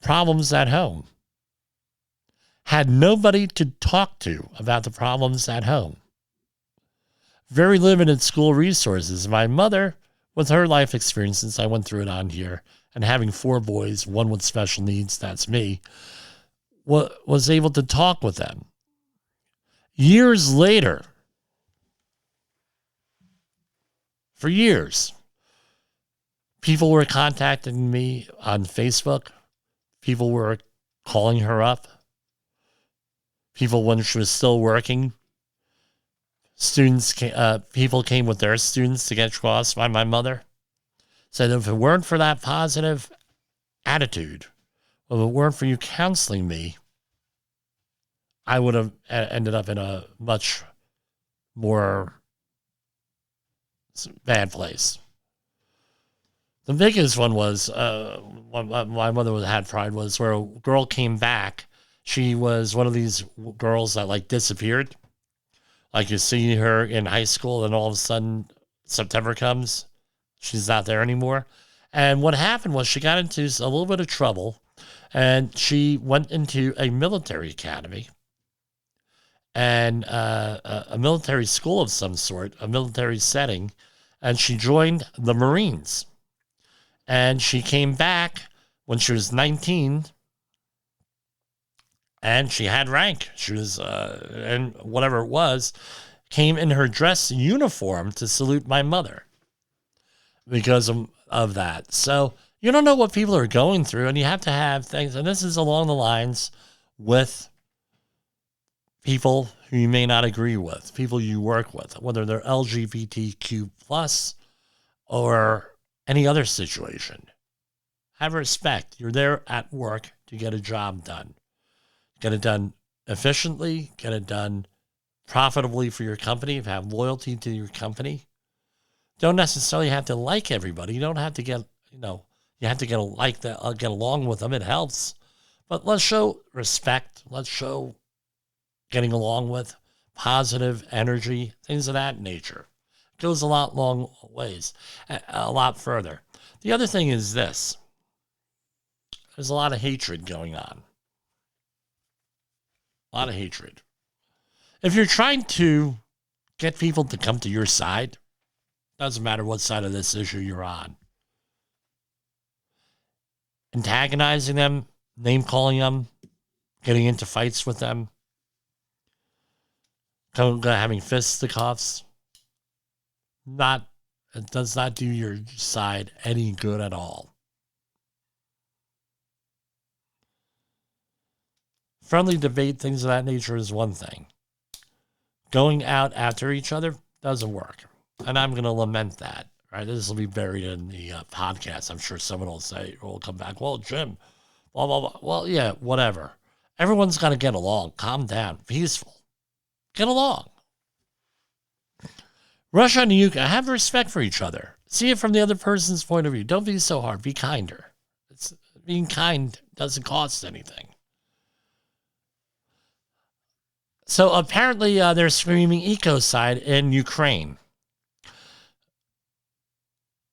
problems at home, had nobody to talk to about the problems at home. Very limited school resources. My mother, with her life experience, since I went through it on here, and having 4 boys, one with special needs, that's me, was able to talk with them. Years later, for years, people were contacting me on Facebook. People were calling her up. People, when she was still working, people came with their students to get crossed by my mother. Said if it weren't for that positive attitude, if it weren't for you counseling me, I would have ended up in a much more bad place. The biggest one was, my mother had pride, was where a girl came back. She was one of these girls that like disappeared. Like you see her in high school and all of a sudden September comes, she's not there anymore. And what happened was she got into a little bit of trouble and she went into a military academy and a military school of some sort, a military setting, and she joined the Marines. And she came back when she was 19, and she had rank. She was, and whatever it was, came in her dress uniform to salute my mother because of that. So you don't know what people are going through, and you have to have things, and this is along the lines with people who you may not agree with, people you work with, whether they're LGBTQ plus or any other situation. Have respect. You're there at work to get a job done. Get it done efficiently, get it done profitably for your company, have loyalty to your company. Don't necessarily have to like everybody. You don't have to get, you have to get along with them. It helps. But let's show respect. Let's show getting along with, positive energy, things of that nature. It goes a long ways, a lot further. The other thing is this. There's a lot of hatred going on. A lot of hatred. If you're trying to get people to come to your side, doesn't matter what side of this issue you're on, antagonizing them, name-calling them, getting into fights with them, having fisticuffs, it does not do your side any good at all. Friendly debate, things of that nature is one thing. Going out after each other doesn't work. And I'm going to lament that. Right? This will be buried in the podcast. I'm sure someone will come back, well, Jim, blah, blah, blah. Well, yeah, whatever. Everyone's got to get along. Calm down. Peaceful. Get along. Russia and Ukraine, have respect for each other. See it from the other person's point of view. Don't be so hard. Be kinder. Being kind doesn't cost anything. So apparently they're screaming ecocide in Ukraine.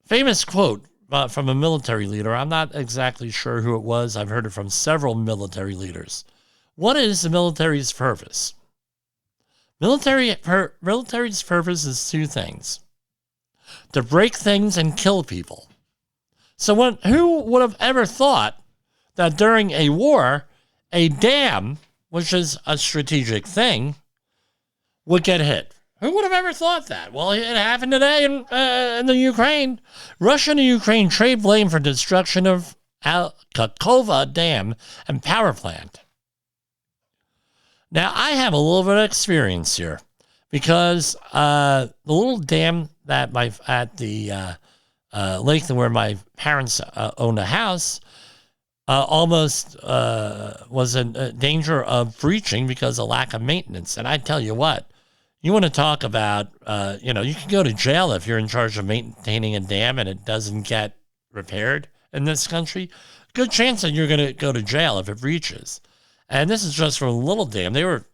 Famous quote from a military leader. I'm not exactly sure who it was. I've heard it from several military leaders. What is the military's purpose? Military's purpose is two things: to break things and kill people. So who would have ever thought that during a war, a dam, which is a strategic thing, would get hit? Who would have ever thought that? Well, it happened today in the Ukraine. Russia and Ukraine trade blame for destruction of Kakhovka Dam and power plant. Now, I have a little bit of experience here because the little dam that at the lake where my parents owned a house almost was in danger of breaching because of lack of maintenance. And I tell you what, you want to talk about, you can go to jail if you're in charge of maintaining a dam and it doesn't get repaired in this country. Good chance that you're going to go to jail if it breaches. And this is just for a little dam. They were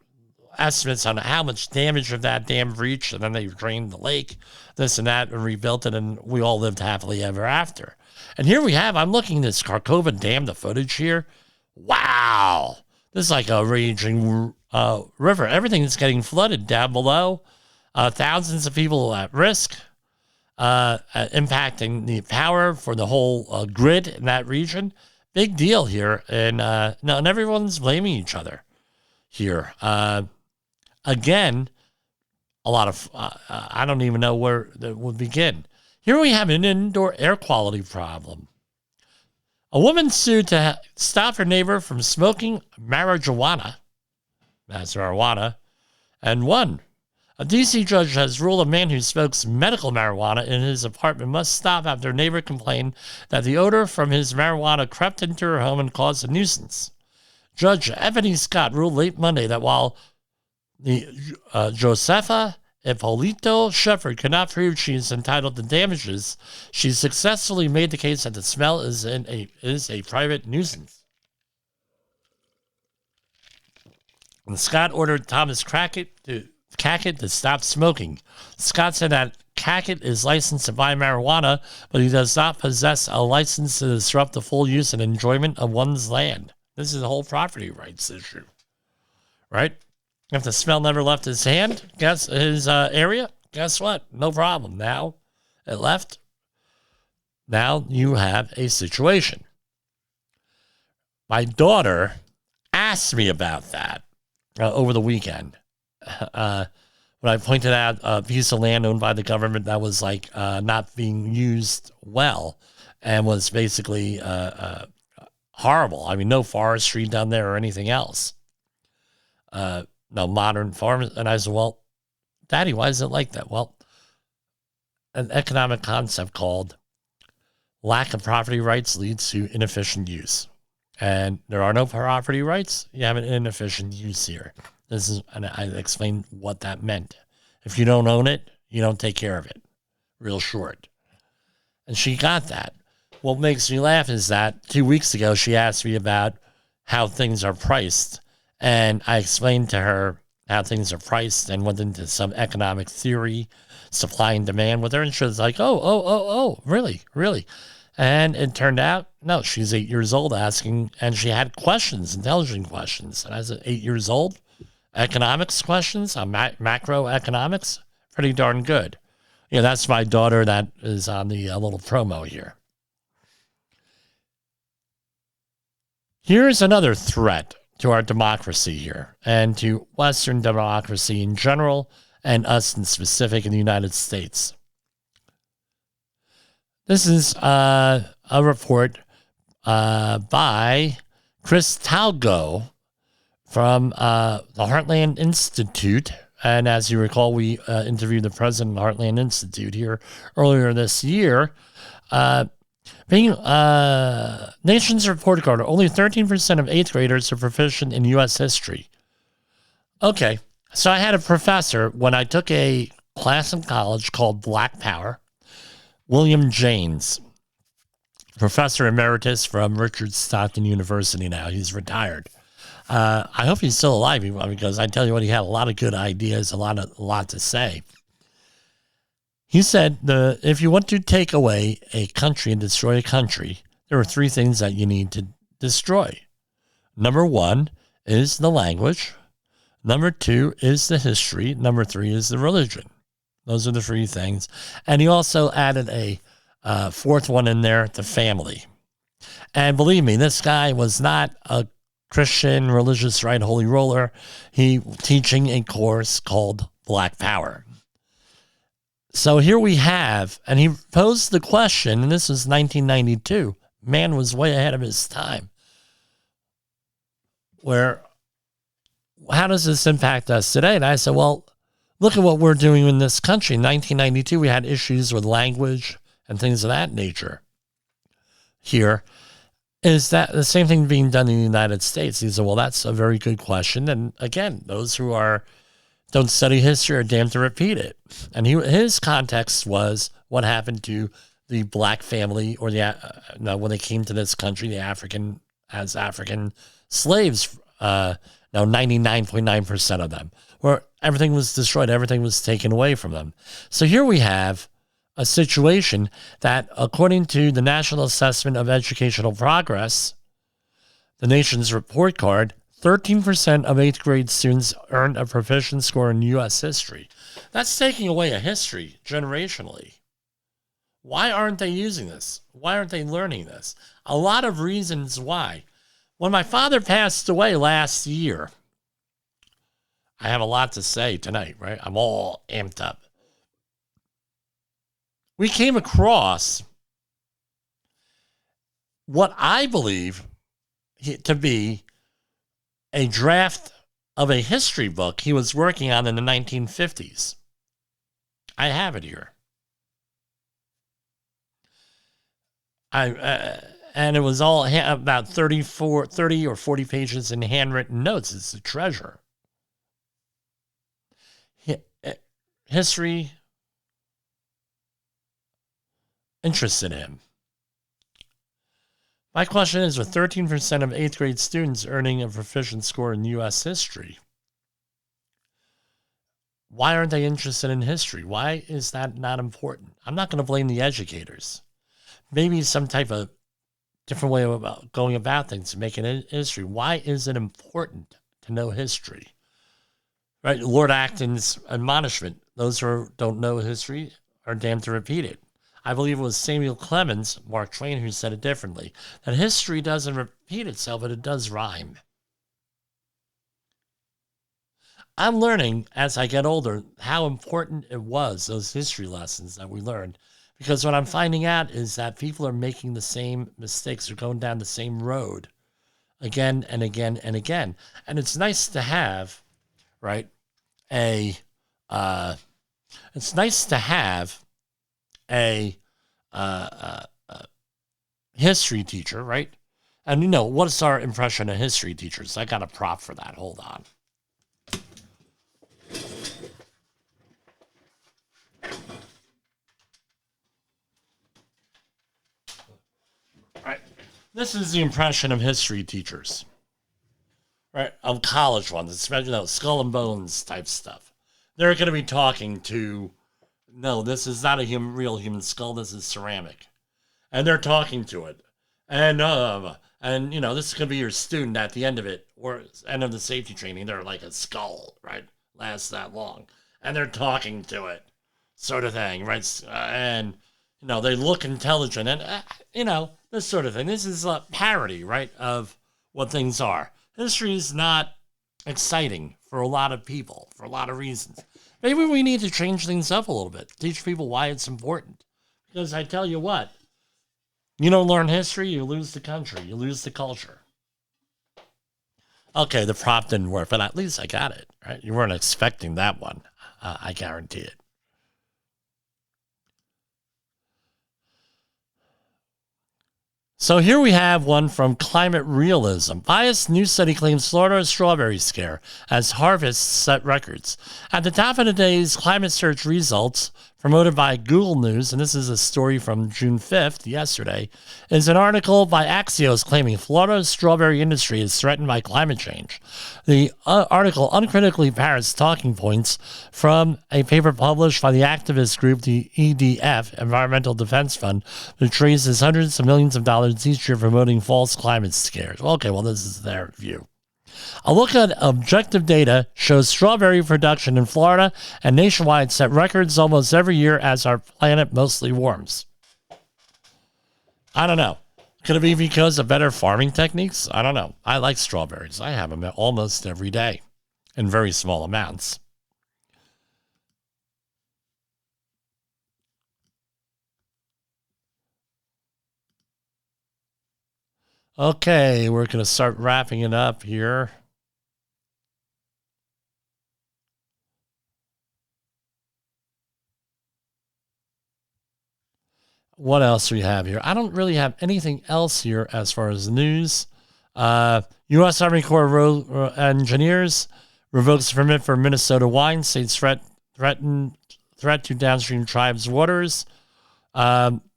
estimates on how much damage of that dam breached, and then they drained the lake, this and that, and rebuilt it, and we all lived happily ever after. And here we have, I'm looking at this Kakhovka Dam, the footage here. Wow. This is like a raging river. Everything is getting flooded down below. Thousands of people at risk, impacting the power for the whole grid in that region. Big deal here. And everyone's blaming each other here. Again, a lot of, I don't even know where that would begin. Here we have an indoor air quality problem. A woman sued to stop her neighbor from smoking marijuana, that's marijuana, and won. A D.C. judge has ruled a man who smokes medical marijuana in his apartment must stop after a neighbor complained that the odor from his marijuana crept into her home and caused a nuisance. Judge Ebony Scott ruled late Monday that while the Josefa Ippolito Shepherd cannot prove she is entitled to damages, she successfully made the case that the smell is a private nuisance. And Scott ordered Thomas Cackett to stop smoking. Scott said that Cackett is licensed to buy marijuana, but he does not possess a license to disrupt the full use and enjoyment of one's land. This is a whole property rights issue, right? If the smell never left his hand, his area, guess what? No problem. Now it left. Now you have a situation. My daughter asked me about that over the weekend. When I pointed out a piece of land owned by the government that was not being used well and was basically horrible. I mean, no forestry done there or anything else. No modern farms. And I said, well, Daddy, why is it like that? Well, an economic concept called lack of property rights leads to inefficient use. And there are no property rights. You have an inefficient use here. And I explained what that meant. If you don't own it, you don't take care of it. Real short. And she got that. What makes me laugh is that 2 weeks ago, she asked me about how things are priced. And I explained to her how things are priced and went into some economic theory, supply and demand with her. And she was like, oh, really? And it turned out, no, she's 8 years old asking, and she had questions, intelligent questions. And I said, 8 years old? Economics questions, macroeconomics, pretty darn good. Yeah, that's my daughter that is on the little promo here. Here's another threat to our democracy here and to Western democracy in general and us in specific in the United States. This is a report by Chris Talgo from the Heartland Institute. And as you recall, we interviewed the president of the Heartland Institute here earlier this year. Being Nation's report card, only 13% of 8th graders are proficient in U.S. history. Okay, so I had a professor when I took a class in college called Black Power, William James, professor emeritus from Richard Stockton University now. He's retired. I hope he's still alive because I tell you what, he had a lot of good ideas, a lot to say. He said, if you want to take away a country and destroy a country, there are 3 things that you need to destroy. Number 1 is the language. Number 2 is the history. Number 3 is the religion. Those are the 3 things. And he also added a 4th one in there, the family. And believe me, this guy was not a Christian, religious, right, holy roller. He teaching a course called Black Power. So here we have, and he posed the question, and this was 1992. Man was way ahead of his time. How does this impact us today? And I said, well, look at what we're doing in this country. In 1992, we had issues with language and things of that nature. Here, is that the same thing being done in the United States? He said, well, that's a very good question. And again, those who don't study history are damned to repeat it. And his context was what happened to the black family, or when they came to this country, the African slaves. 99.9% of them, where everything was destroyed, everything was taken away from them. So here we have a situation that, according to the National Assessment of Educational Progress, the nation's report card, 13% of 8th grade students earned a proficient score in U.S. history. That's taking away a history generationally. Why aren't they using this? Why aren't they learning this? A lot of reasons why. When my father passed away last year, I have a lot to say tonight, right? I'm all amped up. We came across what I believe to be a draft of a history book he was working on in the 1950s. I have it here. And it was all about 30 or 40 pages in handwritten notes. It's a treasure. History interested him. My question is, with 13% of 8th grade students earning a proficient score in U.S. history, why aren't they interested in history? Why is that not important? I'm not going to blame the educators. Maybe some type of different way of going about things to make it history. Why is it important to know history? Right? Lord Acton's admonishment, those who don't know history are damned to repeat it. I believe it was Samuel Clemens, Mark Twain, who said it differently, that history doesn't repeat itself, but it does rhyme. I'm learning as I get older how important it was, those history lessons that we learned, because what I'm finding out is that people are making the same mistakes. They're going down the same road again and again and again. And it's nice to have, right, it's nice to have a history teacher, right? And, you know, what's our impression of history teachers? I got a prop for that. Hold on. Right. This is the impression of history teachers, right? Of college ones, especially, you know, skull and bones type stuff. They're going to be talking to, no, this is not a real human skull. This is ceramic. And they're talking to it. And you know, this is going to be your student at the end of it, or end of the safety training. They're like a skull, right? Lasts that long. And they're talking to it, sort of thing, right? And, you know, they look intelligent and, you know, this sort of thing. This is a parody, right, of what things are. History is not exciting for a lot of people, for a lot of reasons. Maybe we need to change things up a little bit, teach people why it's important. Because I tell you what, you don't learn history, you lose the country, you lose the culture. Okay, the prop didn't work, but at least I got it, right? You weren't expecting that one, I guarantee it. So here we have one from Climate Realism. Biased news study claims Florida strawberry scare as harvests set records. At the top of today's climate search results, promoted by Google News, and this is a story from June 5th, yesterday, is an article by Axios claiming Florida's strawberry industry is threatened by climate change. The article uncritically parrots talking points from a paper published by the activist group, the EDF, Environmental Defense Fund, which raises hundreds of millions of dollars each year promoting false climate scares. Okay, well, this is their view. A look at objective data shows strawberry production in Florida and nationwide set records almost every year as our planet mostly warms. I don't know. Could it be because of better farming techniques? I don't know. I like strawberries. I have them almost every day in very small amounts. Okay, we're going to start wrapping it up here. What else do we have here? I don't really have anything else here as far as news. U.S. Army Corps of Engineers revokes permit for Minnesota wine. States threat to downstream tribes' waters.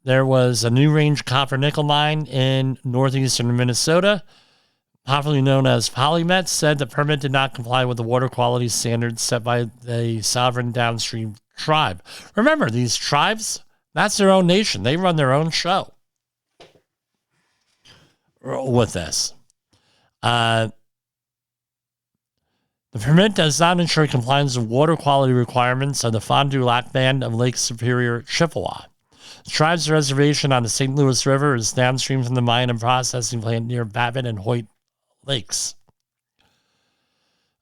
There was a new range copper nickel mine in northeastern Minnesota, popularly known as Polymet, said the permit did not comply with the water quality standards set by the sovereign downstream tribe. Remember, these tribes, that's their own nation. They run their own show with this. The permit does not ensure compliance with water quality requirements of the Fond du Lac Band of Lake Superior, Chippewa. The tribe's reservation on the St. Louis River is downstream from the mine and processing plant near Babbitt and Hoyt Lakes.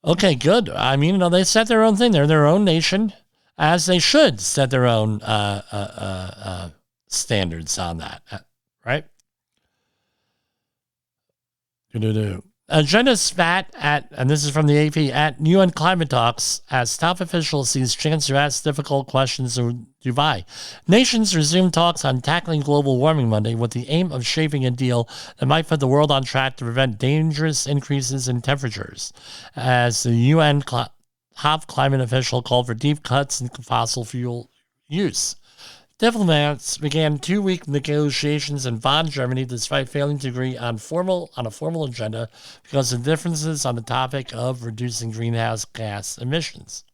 Okay, good. I mean, you know, they set their own thing. They're their own nation, as they should set their own standards on that, right? Agenda spat and this is from the AP, at UN climate talks as top officials seize chance to ask difficult questions in Dubai. Nations resume talks on tackling global warming Monday with the aim of shaping a deal that might put the world on track to prevent dangerous increases in temperatures, as the UN top climate official called for deep cuts in fossil fuel use. Diplomats began 2-week negotiations in Bonn, Germany, despite failing to agree on a formal agenda because of differences on the topic of reducing greenhouse gas emissions.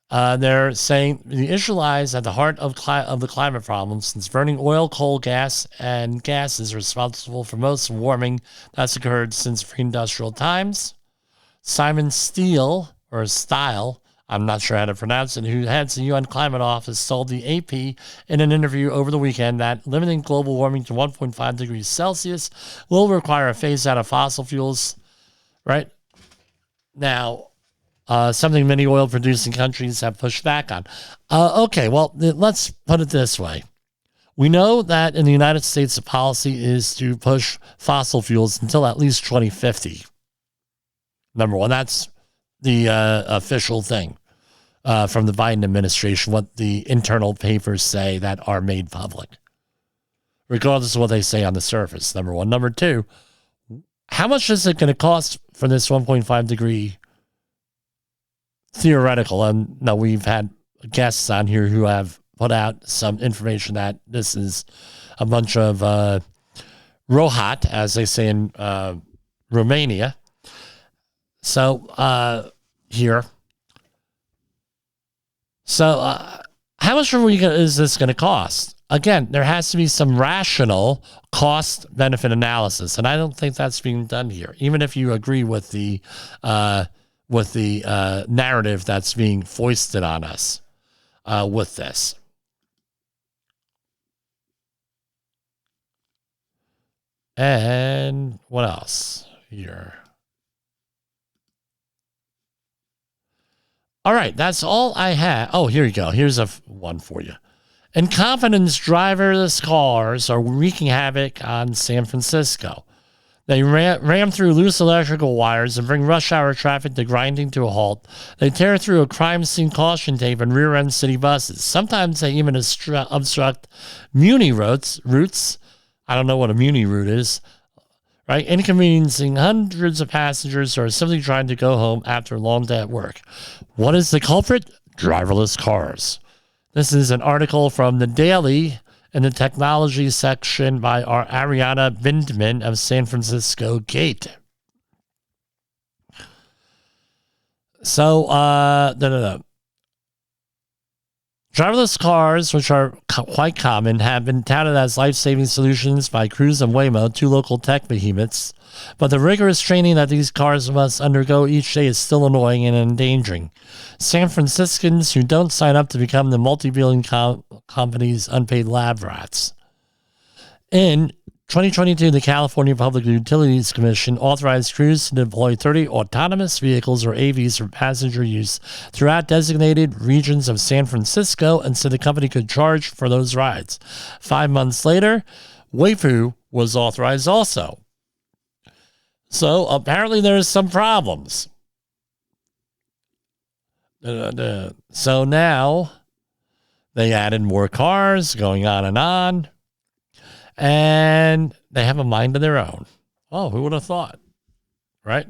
They're saying the issue lies at the heart of the climate problem, since burning oil, coal, gas, and gas is responsible for most warming that's occurred since pre-industrial times. Simon Steele, I'm not sure how to pronounce it, who heads the UN Climate Office, told the AP in an interview over the weekend that limiting global warming to 1.5 degrees Celsius will require a phase out of fossil fuels. Right now, something many oil-producing countries have pushed back on. Okay, well, let's put it this way. We know that in the United States, the policy is to push fossil fuels until at least 2050. Number one, that's the official thing from the Biden administration, what the internal papers say that are made public, regardless of what they say on the surface, number one. Number two, how much is it going to cost for this 1.5 degree theoretical? And now we've had guests on here who have put out some information that this is a bunch of rohat, as they say in Romania. So here. So how much is this going to cost? Again, there has to be some rational cost-benefit analysis, and I don't think that's being done here. Even if you agree with the narrative that's being foisted on us with this. And what else here? All right, that's all I have. Oh, here you go. Here's one for you. Incompetence driverless cars are wreaking havoc on San Francisco. They ram through loose electrical wires and bring rush hour traffic to grinding to a halt. They tear through a crime scene caution tape and rear-end city buses. Sometimes they even obstruct Muni routes. I don't know what a Muni route is. Right, inconveniencing hundreds of passengers who are simply trying to go home after a long day at work. What is the culprit? Driverless cars. This is an article from The Daily in the technology section by our Ariana Bindman of San Francisco Gate. So, driverless cars, which are quite common, have been touted as life-saving solutions by Cruise and Waymo, two local tech behemoths. But the rigorous training that these cars must undergo each day is still annoying and endangering San Franciscans who don't sign up to become the multi-billion company's unpaid lab rats. In 2022, the California Public Utilities Commission authorized Cruise to deploy 30 autonomous vehicles or AVs for passenger use throughout designated regions of San Francisco, and so the company could charge for those rides. 5 months later, Waymo was authorized also. So apparently there's some problems. So now they added more cars, going on. And they have a mind of their own. Oh, who would have thought? Right?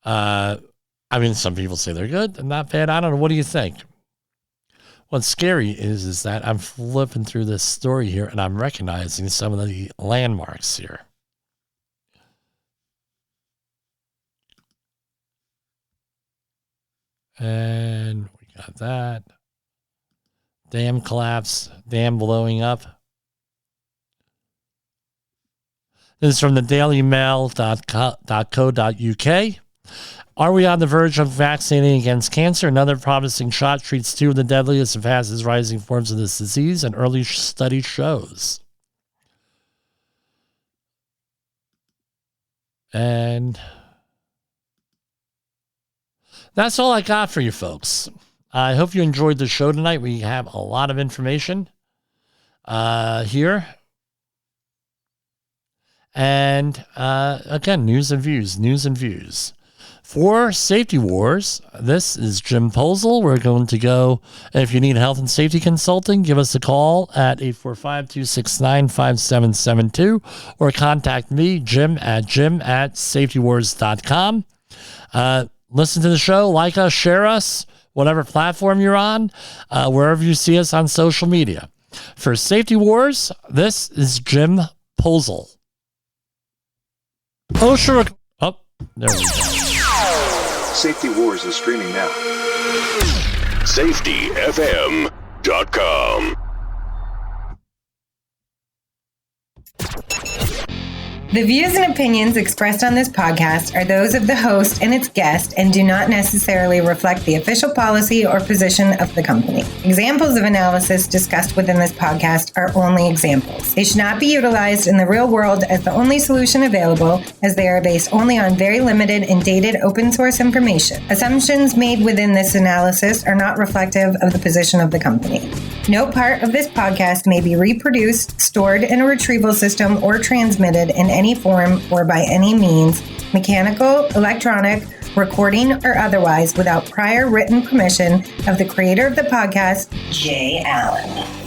I mean, some people say they're good and not bad. I don't know. What do you think? What's scary is that I'm flipping through this story here and I'm recognizing some of the landmarks here. And we got that. Dam collapse, dam blowing up. This is from the dailymail.co.uk. Are we on the verge of vaccinating against cancer? Another promising shot treats two of the deadliest and fastest rising forms of this disease, an early study shows. And that's all I got for you folks. I hope you enjoyed the show tonight. We have a lot of information here. And again, news and views. For Safety Wars, this is Jim Posel. We're going to go, if you need health and safety consulting, give us a call at 845-269-5772 or contact me, Jim at safetywars.com. Listen to the show, like us, share us, whatever platform you're on, wherever you see us on social media. For Safety Wars, this is Jim Posel. OSHA. Oh, there we go. Safety Wars is streaming now. SafetyFM.com. The views and opinions expressed on this podcast are those of the host and its guest and do not necessarily reflect the official policy or position of the company. Examples of analysis discussed within this podcast are only examples. They should not be utilized in the real world as the only solution available, as they are based only on very limited and dated open source information. Assumptions made within this analysis are not reflective of the position of the company. No part of this podcast may be reproduced, stored in a retrieval system, or transmitted in any form or by any means, mechanical, electronic, recording, or otherwise, without prior written permission of the creator of the podcast, Jay Allen.